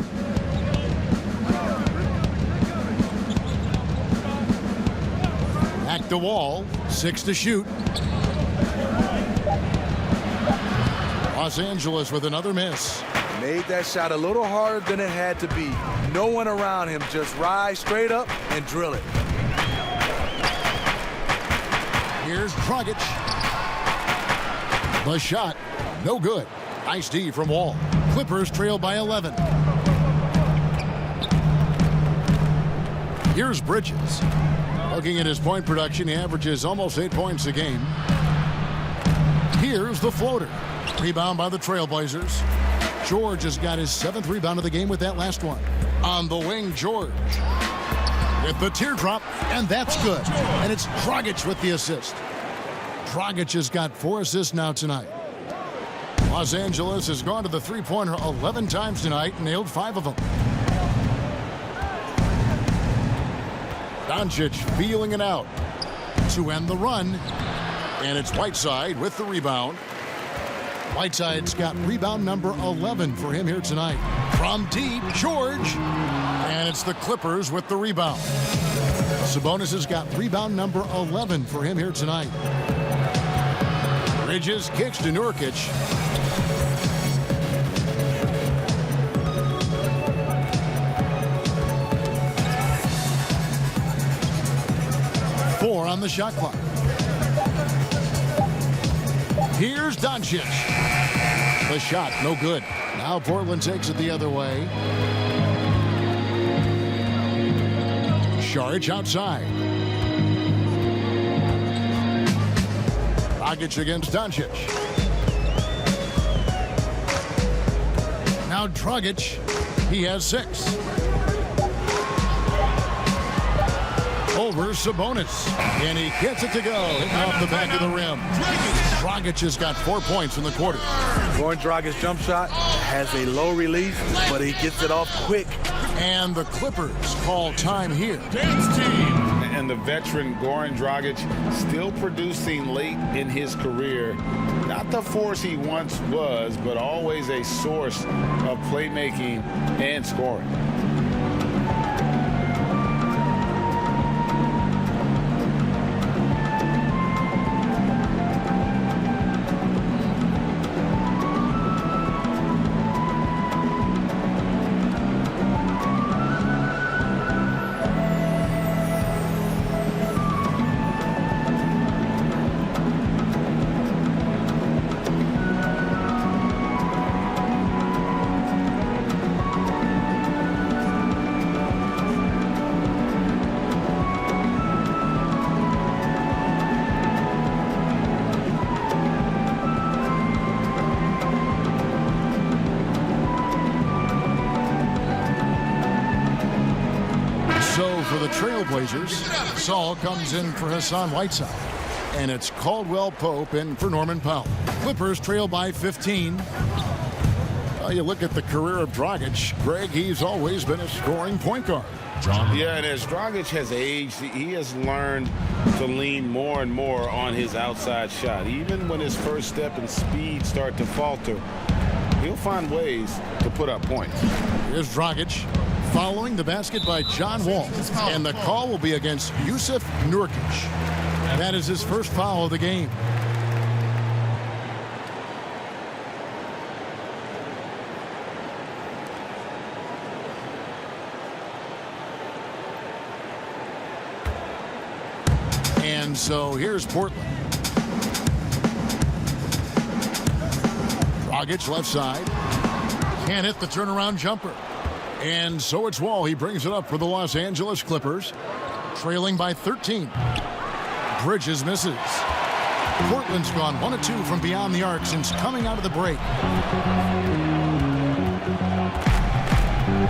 Back to Wall. 6 to shoot. Los Angeles with another miss. Made that shot a little harder than it had to be. No one around him, just rise straight up and drill it. Here's Dragic. The shot, no good. Nice D from Wall. Clippers trail by 11. Here's Bridges. Looking at his point production, he averages almost 8 points a game. Here's the floater. Rebound by the Trailblazers. George has got his 7th rebound of the game with that last one. On the wing, George. With the teardrop, and that's good. And it's Dragic with the assist. Dragic has got 4 assists now tonight. Los Angeles has gone to the three-pointer 11 times tonight and nailed 5 of them. Doncic feeling it out to end the run. And it's Whiteside with the rebound. Whiteside's got rebound number 11 for him here tonight. From deep, George. And it's the Clippers with the rebound. Sabonis has got rebound number 11 for him here tonight. Bridges kicks to Nurkic. Four on the shot clock. Here's Doncic. The shot, no good. Now Portland takes it the other way. Saric outside. Dragic against Doncic. Now Dragic, he has 6. Over Sabonis, and he gets it to go, hitting off the back of the rim. Dragic has got 4 points in the quarter. Goran Dragic's jump shot has a low release, but he gets it off quick. And the Clippers call time here. And the veteran Goran Dragic still producing late in his career. Not the force he once was, but always a source of playmaking and scoring. For the Trailblazers, Saul comes in for Hassan Whiteside. And it's Caldwell Pope in for Norman Powell. Clippers trail by 15. Well, you look at the career of Dragic. Greg, he's always been a scoring point guard. Yeah, and as Dragic has aged, he has learned to lean more and more on his outside shot. Even when his first step and speed start to falter, he'll find ways to put up points. Here's Dragic following the basket by John Wall. And the call will be against Yusuf Nurkic. That is his first foul of the game. And so here's Portland. Dragic left side. Can't hit the turnaround jumper. And so it's Wall. He brings it up for the Los Angeles Clippers. Trailing by 13. Bridges misses. Portland's gone 1 of 2 from beyond the arc since coming out of the break.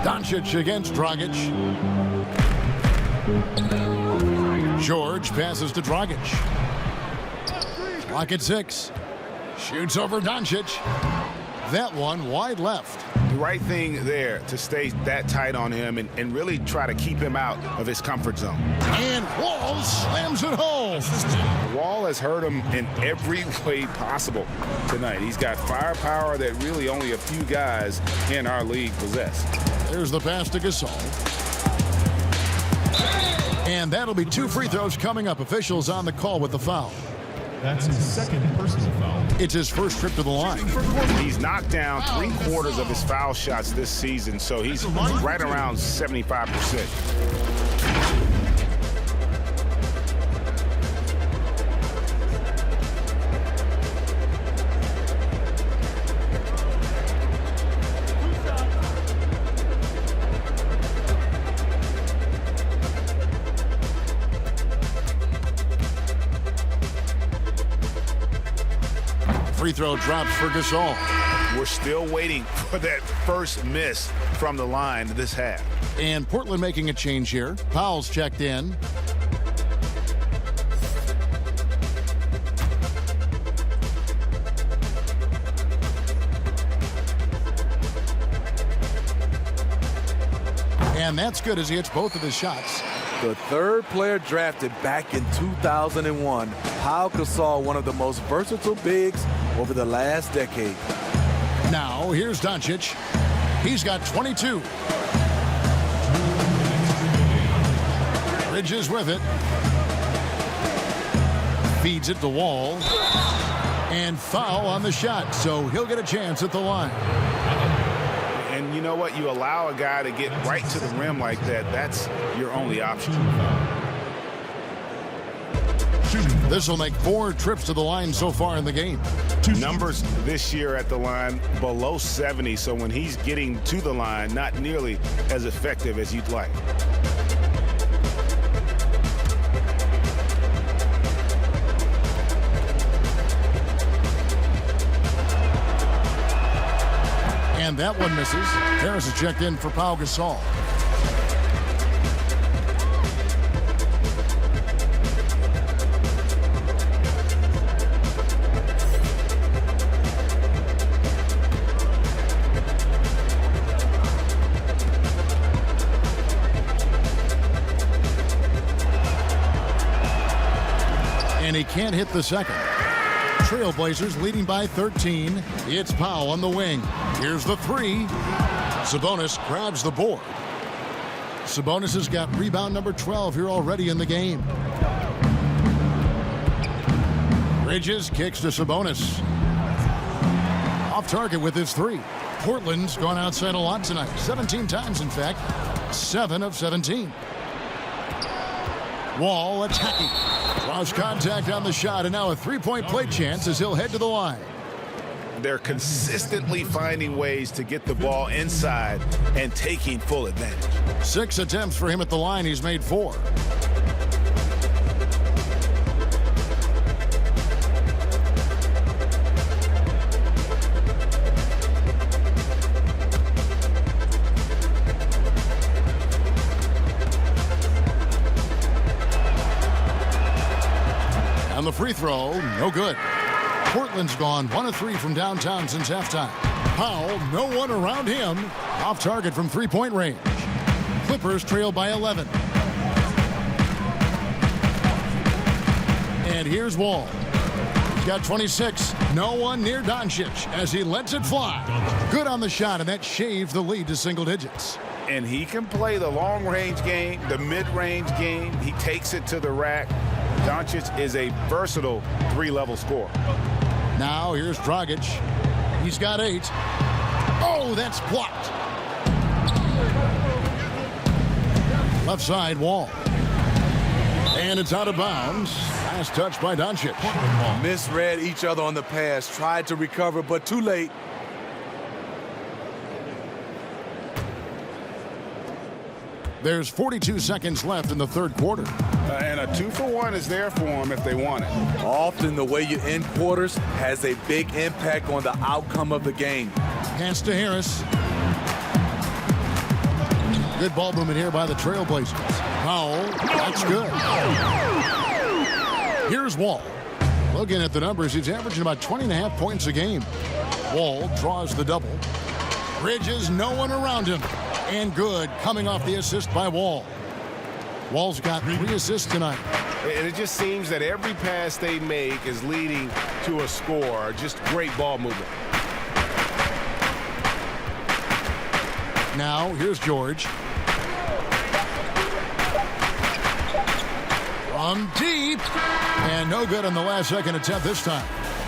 Doncic against Dragic. George passes to Dragic. Clock at 6. Shoots over Doncic. That one wide left. The right thing there to stay that tight on him and really try to keep him out of his comfort zone. And Wall slams it home. Wall has hurt him in every way possible tonight. He's got firepower that really only a few guys in our league possess. There's the pass to Gasol. And that'll be 2 free throws coming up. Officials on the call with the foul. That's his second personal foul. It's his first trip to the line. He's knocked down 3/4 of his foul shots this season, so he's right around 75%. Free throw drops for Gasol. We're still waiting for that first miss from the line this half. And Portland making a change here. Powell's checked in. And that's good as he hits both of his shots. The third player drafted back in 2001, Pau Gasol, one of the most versatile bigs over the last decade. Now, here's Doncic. He's got 22. Bridges with it. Feeds it to Wall. And foul on the shot, so he'll get a chance at the line. And you know what? You allow a guy to get right to the rim like that, that's your only option. This will make 4 trips to the line so far in the game. Numbers this year at the line below 70, so when he's getting to the line, not nearly as effective as you'd like. And that one misses. Harris is checked in for Pau Gasol. And he can't hit the second. Trailblazers leading by 13. It's Powell on the wing. Here's the 3. Sabonis grabs the board. Sabonis has got rebound number 12 here already in the game. Bridges kicks to Sabonis. Off target with his 3. Portland's gone outside a lot tonight. 17 times, in fact. 7 of 17. Wall attacking. Draws contact on the shot, and now a 3-point play chance as he'll head to the line. They're consistently finding ways to get the ball inside and taking full advantage. 6 attempts for him at the line. He's made 4. On the free throw, no good. Portland's gone 1 of 3 from downtown since halftime. Powell, no one around him. Off target from three-point range. Clippers trail by 11. And here's Wall. He's got 26. No one near Doncic as he lets it fly. Good on the shot, and that shaved the lead to single digits. And he can play the long-range game, the mid-range game. He takes it to the rack. Doncic is a versatile three-level scorer. Now here's Dragic. He's got 8. Oh, that's blocked. Left side, Wall. And it's out of bounds. Last touch by Doncic. Misread each other on the pass. Tried to recover, but too late. There's 42 seconds left in the third quarter. And a 2-for-1 is there for them if they want it. Often the way you end quarters has a big impact on the outcome of the game. Pass to Harris. Good ball movement here by the Trailblazers. Powell, that's good. Here's Wall. Looking at the numbers, he's averaging about 20.5 points a game. Wall draws the double. Bridges, no one around him. And good, coming off the assist by Wall. Wall's got 3 assists tonight. And it just seems that every pass they make is leading to a score. Just great ball movement. Now, here's George. From deep. And no good on the last second attempt this time.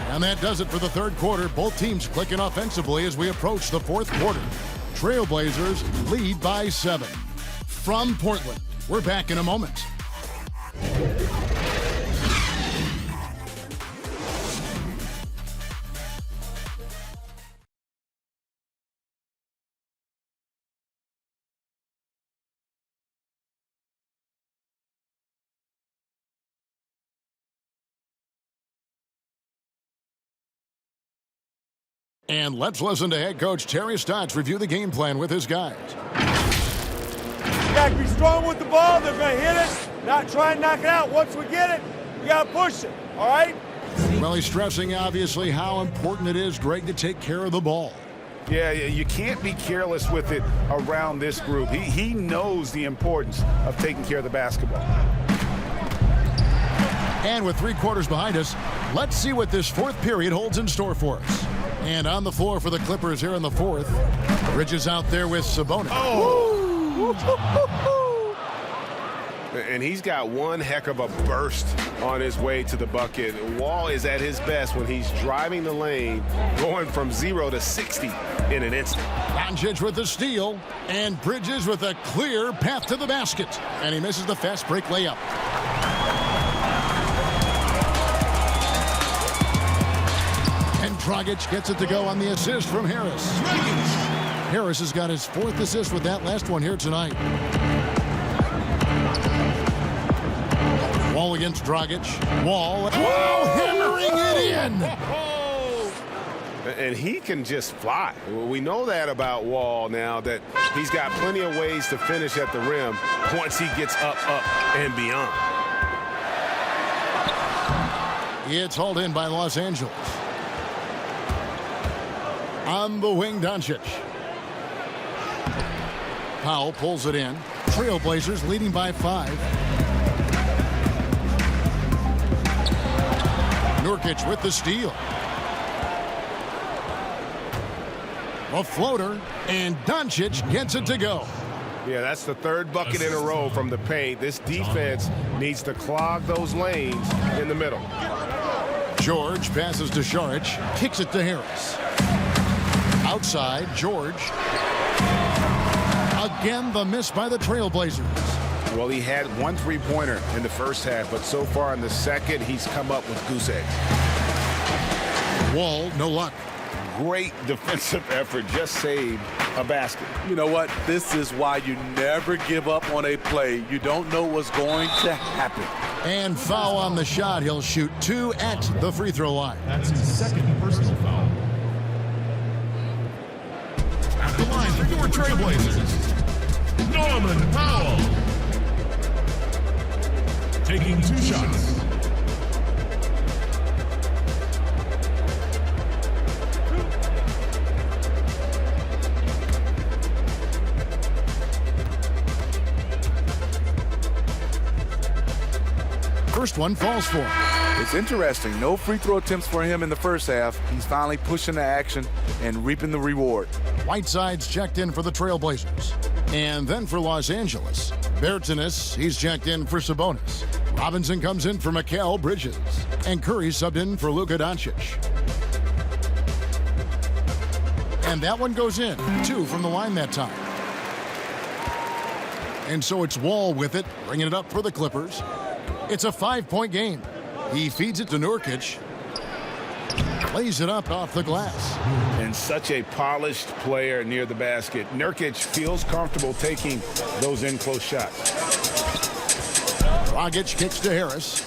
And that does it for the third quarter. Both teams clicking offensively as we approach the fourth quarter. Trailblazers lead by 7. From Portland, we're back in a moment. And let's listen to head coach Terry Stotts review the game plan with his guys. You got to be strong with the ball. They're going to hit it. Not try and knock it out. Once we get it, you got to push it. All right? Well, he's stressing, obviously, how important it is, Greg, to take care of the ball. Yeah, you can't be careless with it around this group. He knows the importance of taking care of the basketball. And with 3 quarters behind us, let's see what this fourth period holds in store for us. And on the floor for the Clippers here in the fourth, Bridges out there with Sabonis. Oh! And he's got one heck of a burst on his way to the bucket. Wall is at his best when he's driving the lane, going from 0 to 60 in an instant. Doncic with the steal, and Bridges with a clear path to the basket. And he misses the fast break layup. Dragic gets it to go on the assist from Harris. Harris has got his 4th assist with that last one here tonight. Wall against Dragic. Wall hammering it in. And he can just fly. We know that about Wall now, that he's got plenty of ways to finish at the rim once he gets up, and beyond. It's hauled in by Los Angeles. On the wing, Doncic. Powell pulls it in. Trailblazers leading by 5. Nurkic with the steal. A floater, and Doncic gets it to go. Yeah, that's the 3rd bucket in a row from the paint. This defense needs to clog those lanes in the middle. George passes to Saric, kicks it to Harris. Outside, George. Again, the miss by the Trailblazers. Well, he had 1 3-pointer in the first half, but so far in the second, he's come up with goose eggs. Wall, no luck. Great defensive effort, just saved a basket. You know what? This is why you never give up on a play. You don't know what's going to happen. And foul on the shot. He'll shoot 2 at the free throw line. That's his 2nd personal foul. At the line for your Trailblazers, Norman Powell. Taking 2 shots. one falls for him. It's interesting. No free throw attempts for him in the first half. He's finally pushing the action and reaping the reward. Whiteside's checked in for the Trailblazers. And then for Los Angeles, Bertanis, he's checked in for Sabonis. Robinson comes in for Mikal Bridges. And Curry subbed in for Luka Doncic. And that one goes in. 2 from the line that time. And so it's Wall with it, bringing it up for the Clippers. It's a 5-point game. He feeds it to Nurkic. Lays it up off the glass. And such a polished player near the basket. Nurkic feels comfortable taking those in-close shots. Dragic kicks to Harris.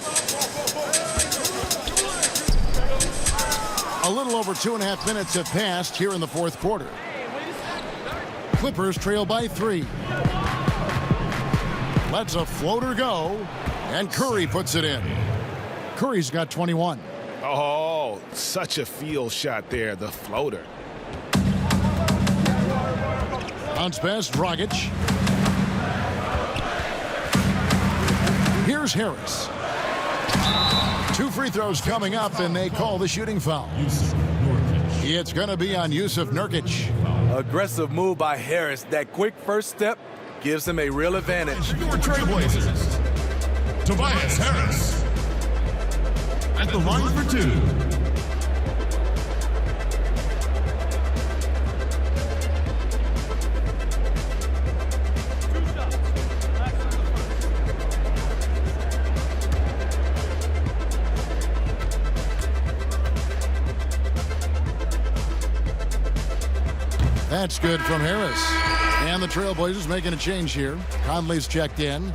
A little over 2.5 minutes have passed here in the fourth quarter. Clippers trail by 3. Lets a floater go, and Curry puts it in. Curry's got 21. Oh, such a field shot there, the floater. Bounce pass, Dragic. Here's Harris. 2 free throws coming up, and they call the shooting foul. It's going to be on Yusuf Nurkic. Aggressive move by Harris. That quick first step gives him a real advantage. Your Trailblazers, Tobias Harris. At the line for 2. That's good from Harris. And the Trailblazers making a change here. Conley's checked in.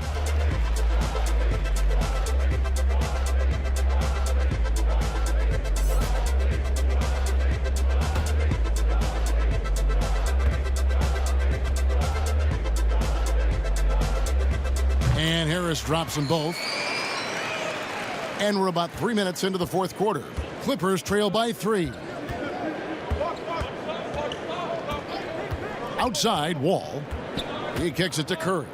And Harris drops them both. And we're about 3 minutes into the fourth quarter. Clippers trail by 3. Outside, Wall. He kicks it to Curry.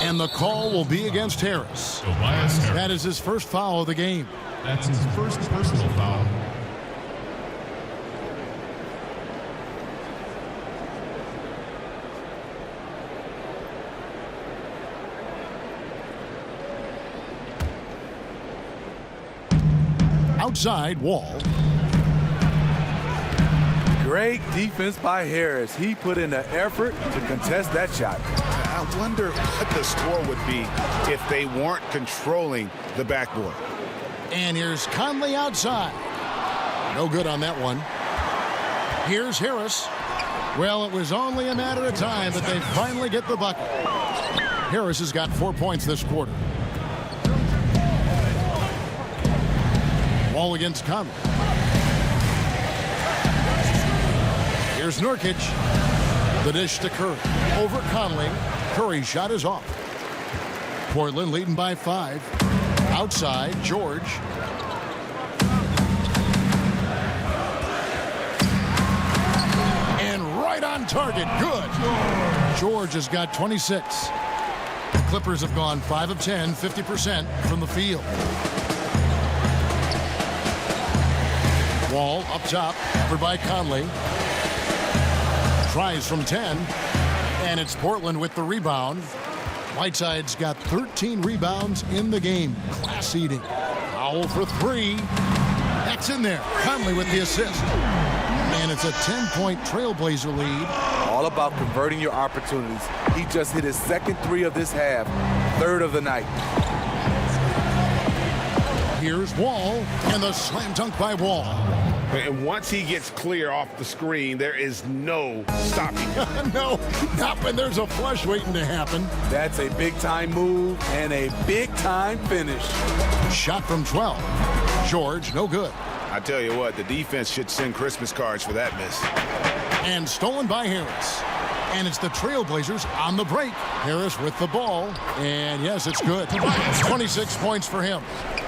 And the call will be against Harris. That is his first foul of the game. That's his first personal foul. Outside, Wall. Great defense by Harris. He put in the effort to contest that shot. I wonder what the score would be if they weren't controlling the backboard. And here's Conley outside. No good on that one. Here's Harris. Well, it was only a matter of time, but they finally get the bucket. Harris has got 4 points this quarter. Wall against Conley. Here's Nurkic. The dish to Curry. Over Conley. Curry's shot is off. Portland leading by 5. Outside, George. And right on target. Good. George has got 26. The Clippers have gone 5 of 10, 50% from the field. Wall up top, covered by Conley. Tries from 10, and it's Portland with the rebound. Whiteside's got 13 rebounds in the game. Class eating. Foul for 3. That's in there. Conley with the assist. And it's a 10-point Trailblazer lead. All about converting your opportunities. He just hit his second 3 of this half, 3rd of the night. Here's Wall, and the slam dunk by Wall. And once he gets clear off the screen, there is no stopping him. No, not when there's a flush waiting to happen. That's a big-time move and a big-time finish. Shot from 12. George, no good. I tell you what, the defense should send Christmas cards for that miss. And stolen by Harris. And it's the Trailblazers on the break. Harris with the ball. And yes, it's good. 26 points for him.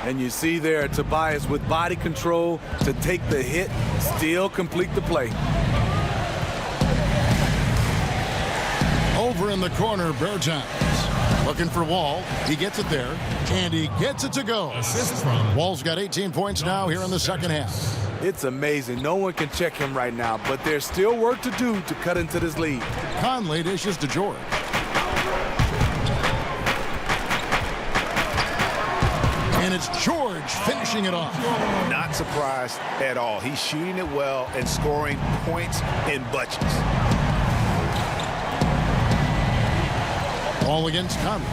And you see there Tobias with body control to take the hit, still complete the play. Over in the corner, Bertans. Looking for Wall. He gets it there, and he gets it to go. Wall's got 18 points now here in the second half. It's amazing. No one can check him right now, but there's still work to do to cut into this lead. Conley dishes to George. And it's George finishing it off. Not surprised at all. He's shooting it well and scoring points in bunches. Ball against Conley.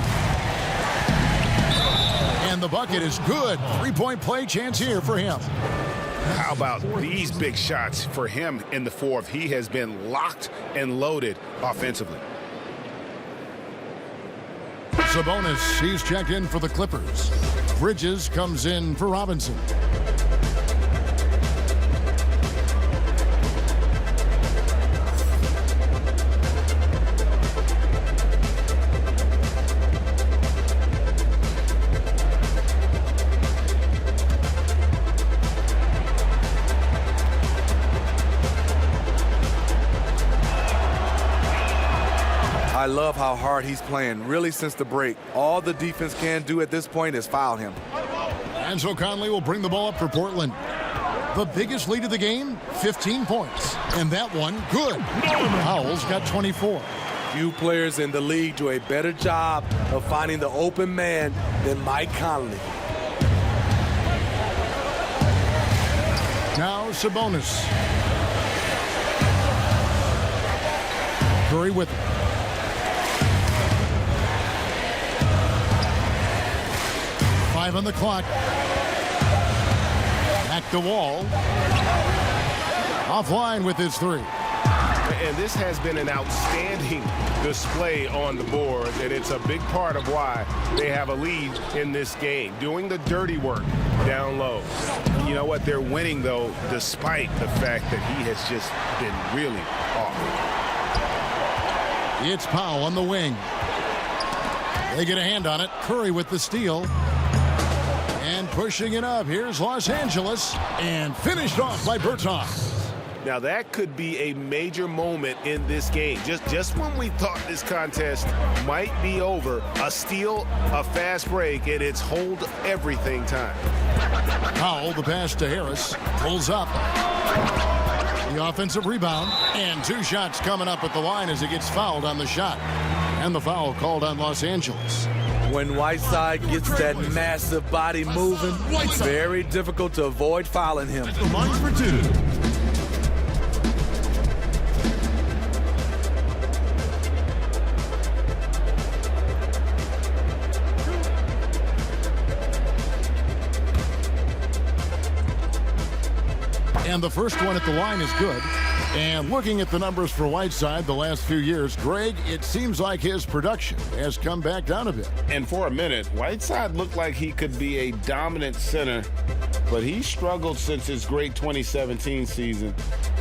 And the bucket is good. Three-point play chance here for him. How about these big shots for him in the fourth? He has been locked and loaded offensively. Sabonis, he's checked in for the Clippers. Bridges comes in for Robinson. I love how hard he's playing, really, since the break. All the defense can do at this point is foul him. And so Conley will bring the ball up for Portland. The biggest lead of the game, 15 points. And that one, good. Powell's got 24. Few players in the league do a better job of finding the open man than Mike Conley. Now Sabonis. Curry with him. On the clock. Back to Wall. Offline with his three. And this has been an outstanding display on the board, and it's a big part of why they have a lead in this game, doing the dirty work down low. You know what? They're winning, though, despite the fact that he has just been really awful. It's Powell on the wing. They get a hand on it. Curry with the steal. And pushing it up. Here's Los Angeles. And finished off by Bertans. Now, that could be a major moment in this game. Just when we thought this contest might be over, a steal, a fast break, and it's hold everything time. Powell, the pass to Harris. Pulls up. The offensive rebound. And two shots coming up at the line as he gets fouled on the shot. And the foul called on Los Angeles. When Whiteside gets that massive body moving, very difficult to avoid fouling him. The line for two. And the first one at the line is good. And looking at the numbers for Whiteside the last few years, Greg, it seems like his production has come back down a bit. And for a minute, Whiteside looked like he could be a dominant center, but he struggled since his great 2017 season.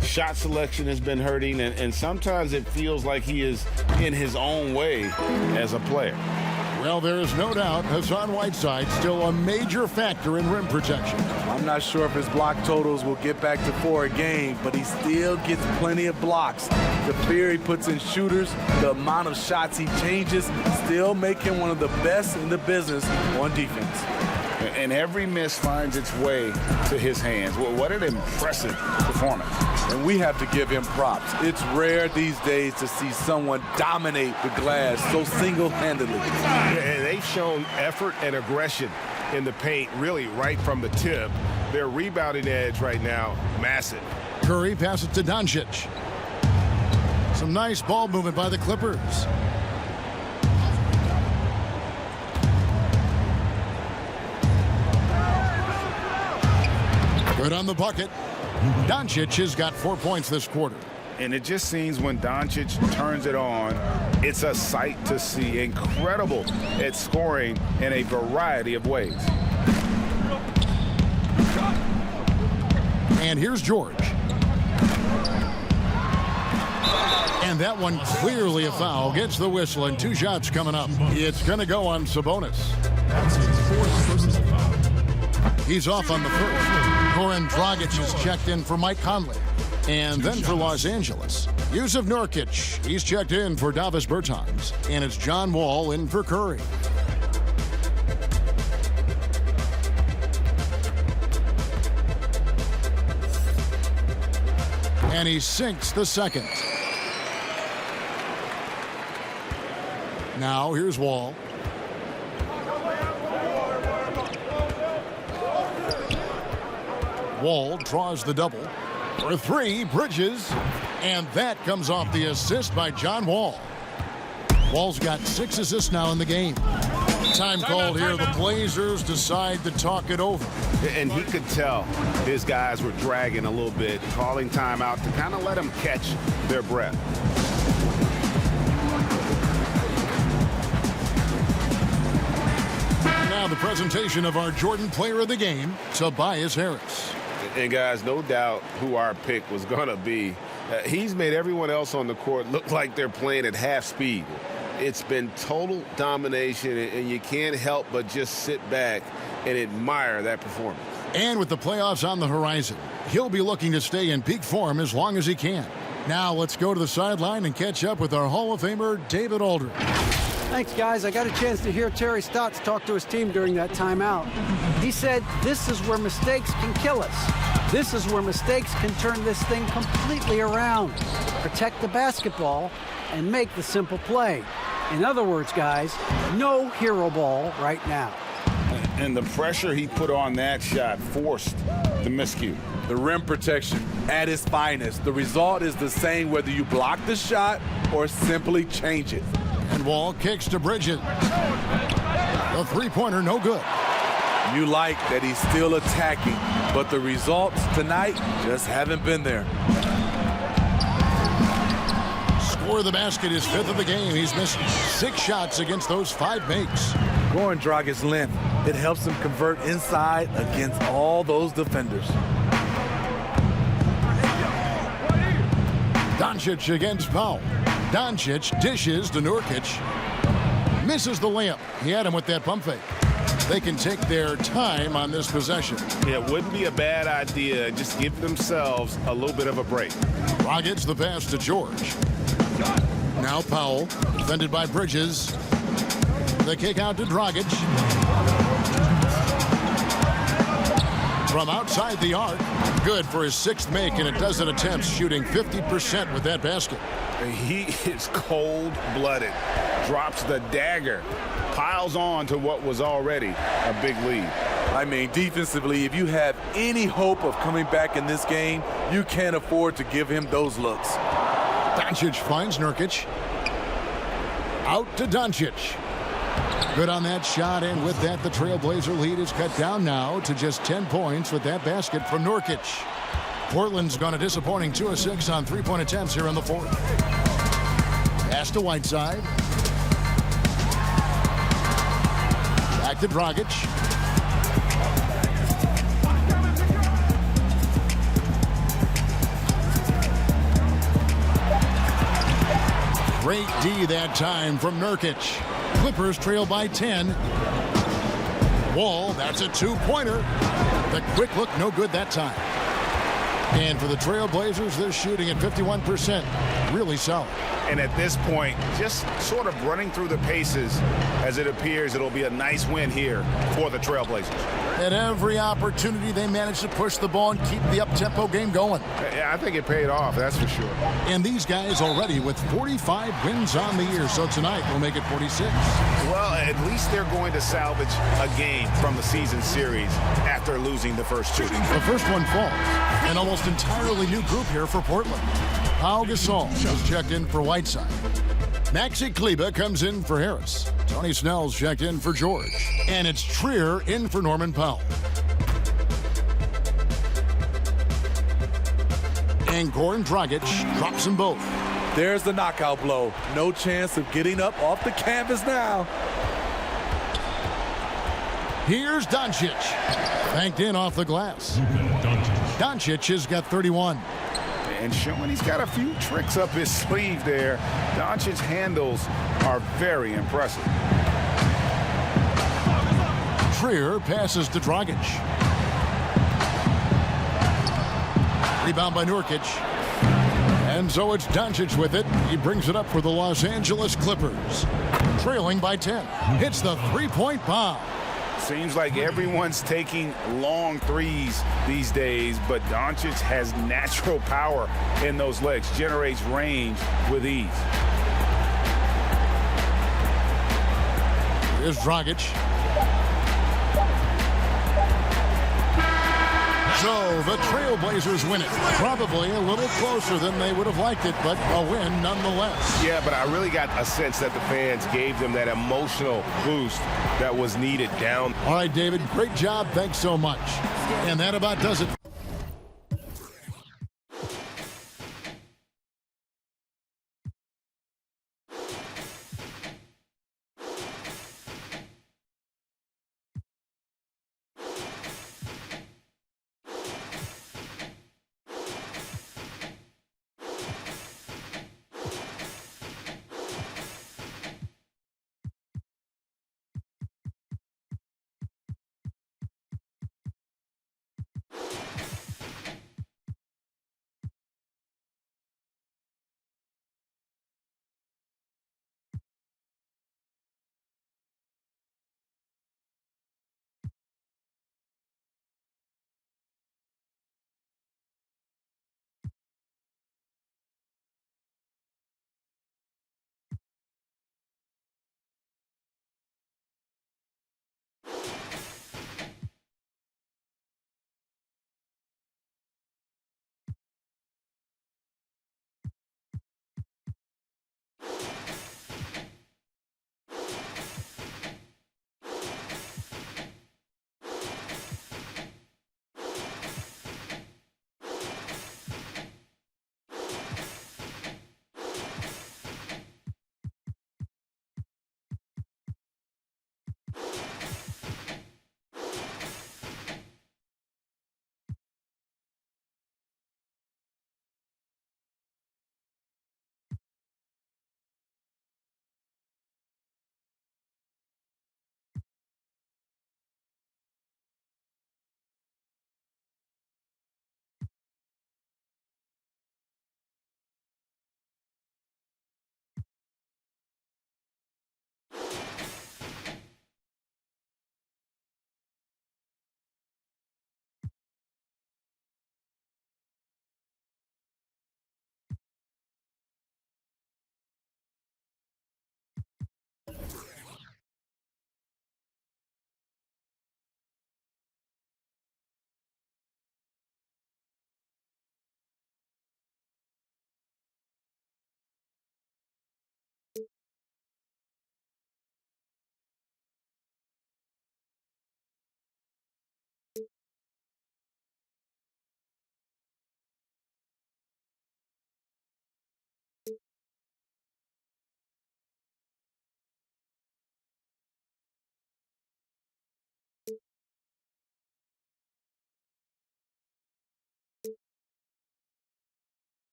Shot selection has been hurting, and sometimes it feels like he is in his own way as a player. Well, there is no doubt Hassan Whiteside still a major factor in rim protection. I'm not sure if his block totals will get back to 4 a game, but he still gets plenty of blocks. The fear he puts in shooters, the amount of shots he changes, still make him one of the best in the business on defense. And every miss finds its way to his hands. What an impressive performance. And we have to give him props. It's rare these days to see someone dominate the glass so single-handedly. And they've shown effort and aggression in the paint, really right from the tip. Their rebounding edge right now, massive. Curry passes to Doncic. Some nice ball movement by the Clippers. Good on the bucket. Doncic has got 4 points this quarter. And it just seems when Doncic turns it on, it's a sight to see. Incredible at scoring in a variety of ways. And here's George. And that one clearly a foul. Gets the whistle and 2 shots coming up. It's going to go on Sabonis. That's his 4th personal foul. He's off on the first. Goran Dragic is checked in for Mike Conley. And then for Los Angeles, Yusuf Nurkic, he's checked in for Davis Bertans. And it's John Wall in for Curry. And he sinks the second. Now here's Wall. Wall draws the double. For three, Bridges. And that comes off the assist by John Wall. Wall's got 6 assists now in the game. Time called here. The Blazers decide to talk it over. And he could tell his guys were dragging a little bit, calling timeout to kind of let them catch their breath. Now the presentation of our Jordan Player of the Game, Tobias Harris. And guys, no doubt who our pick was going to be. He's made everyone else on the court look like they're playing at half speed. It's been total domination, and you can't help but just sit back and admire that performance. And with the playoffs on the horizon, he'll be looking to stay in peak form as long as he can. Now let's go to the sideline and catch up with our Hall of Famer, David Aldridge. Thanks, guys. I got a chance to hear Terry Stotts talk to his team during that timeout. He said, this is where mistakes can kill us. This is where mistakes can turn this thing completely around. Protect the basketball and make the simple play. In other words, guys, no hero ball right now. And the pressure he put on that shot forced the miscue. The rim protection at its finest. The result is the same whether you block the shot or simply change it. And Wall kicks to Bridges. The three-pointer, no good. You like that he's still attacking, but the results tonight just haven't been there. Score of the basket is 5th of the game. He's missed 6 shots against those 5 makes. Goran Dragic's length, it helps him convert inside against all those defenders. Doncic against Powell. Doncic dishes to Nurkic. Misses the layup. He had him with that pump fake. They can take their time on this possession. Yeah, it wouldn't be a bad idea. Just give themselves a little bit of a break. Rockets the pass to George. Now Powell, defended by Bridges. The kick out to Dragic. From outside the arc. Good for his 6th make in a dozen attempts, shooting 50% with that basket. He is cold-blooded. Drops the dagger. Piles on to what was already a big lead. I mean, defensively, if you have any hope of coming back in this game, you can't afford to give him those looks. Doncic finds Nurkic. Out to Doncic. Good on that shot, and with that, the Trailblazer lead is cut down now to just 10 points with that basket from Nurkic. Portland's gone a disappointing 2 of 6 on 3-point attempts here in the 4th. Pass to Whiteside. Back to Dragic. Great D that time from Nurkic. Clippers trail by 10. Wall, that's a 2-pointer. The quick look, no good that time. And for the Trailblazers, they're shooting at 51%. Really solid. And at this point, just sort of running through the paces as it appears it'll be a nice win here for the Trailblazers. At every opportunity, they managed to push the ball and keep the up-tempo game going. Yeah, I think it paid off, that's for sure. And these guys already with 45 wins on the year, so tonight will make it 46. Well, at least they're going to salvage a game from the season series after losing the first 2. The first one falls. An almost entirely new group here for Portland. Pau Gasol is checked in for Whiteside. Maxi Kleber comes in for Harris. Tony Snell's checked in for George. And it's Trier in for Norman Powell. And Goran Dragic drops them both. There's the knockout blow. No chance of getting up off the canvas now. Here's Doncic. Banked in off the glass. Doncic has got 31. And showing he's got a few tricks up his sleeve there. Doncic's handles are very impressive. Trier passes to Dragic. Rebound by Nurkic. And so it's Doncic with it. He brings it up for the Los Angeles Clippers. Trailing by 10. Hits the three-point bomb. Seems like everyone's taking long threes these days, but Doncic has natural power in those legs, generates range with ease. Here's Dragic. So the Trailblazers win it. Probably a little closer than they would have liked it, but a win nonetheless. Yeah, but I really got a sense that the fans gave them that emotional boost that was needed down. All right, David, great job. Thanks so much. And that about does it.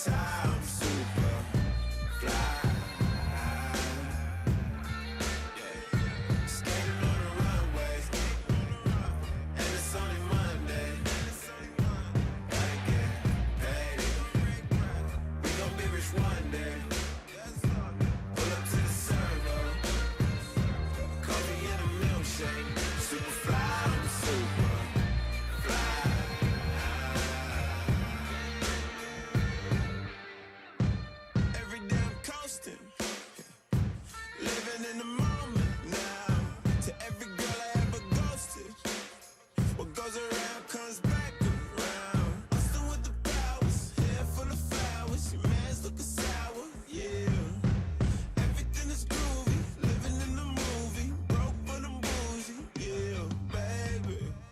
time.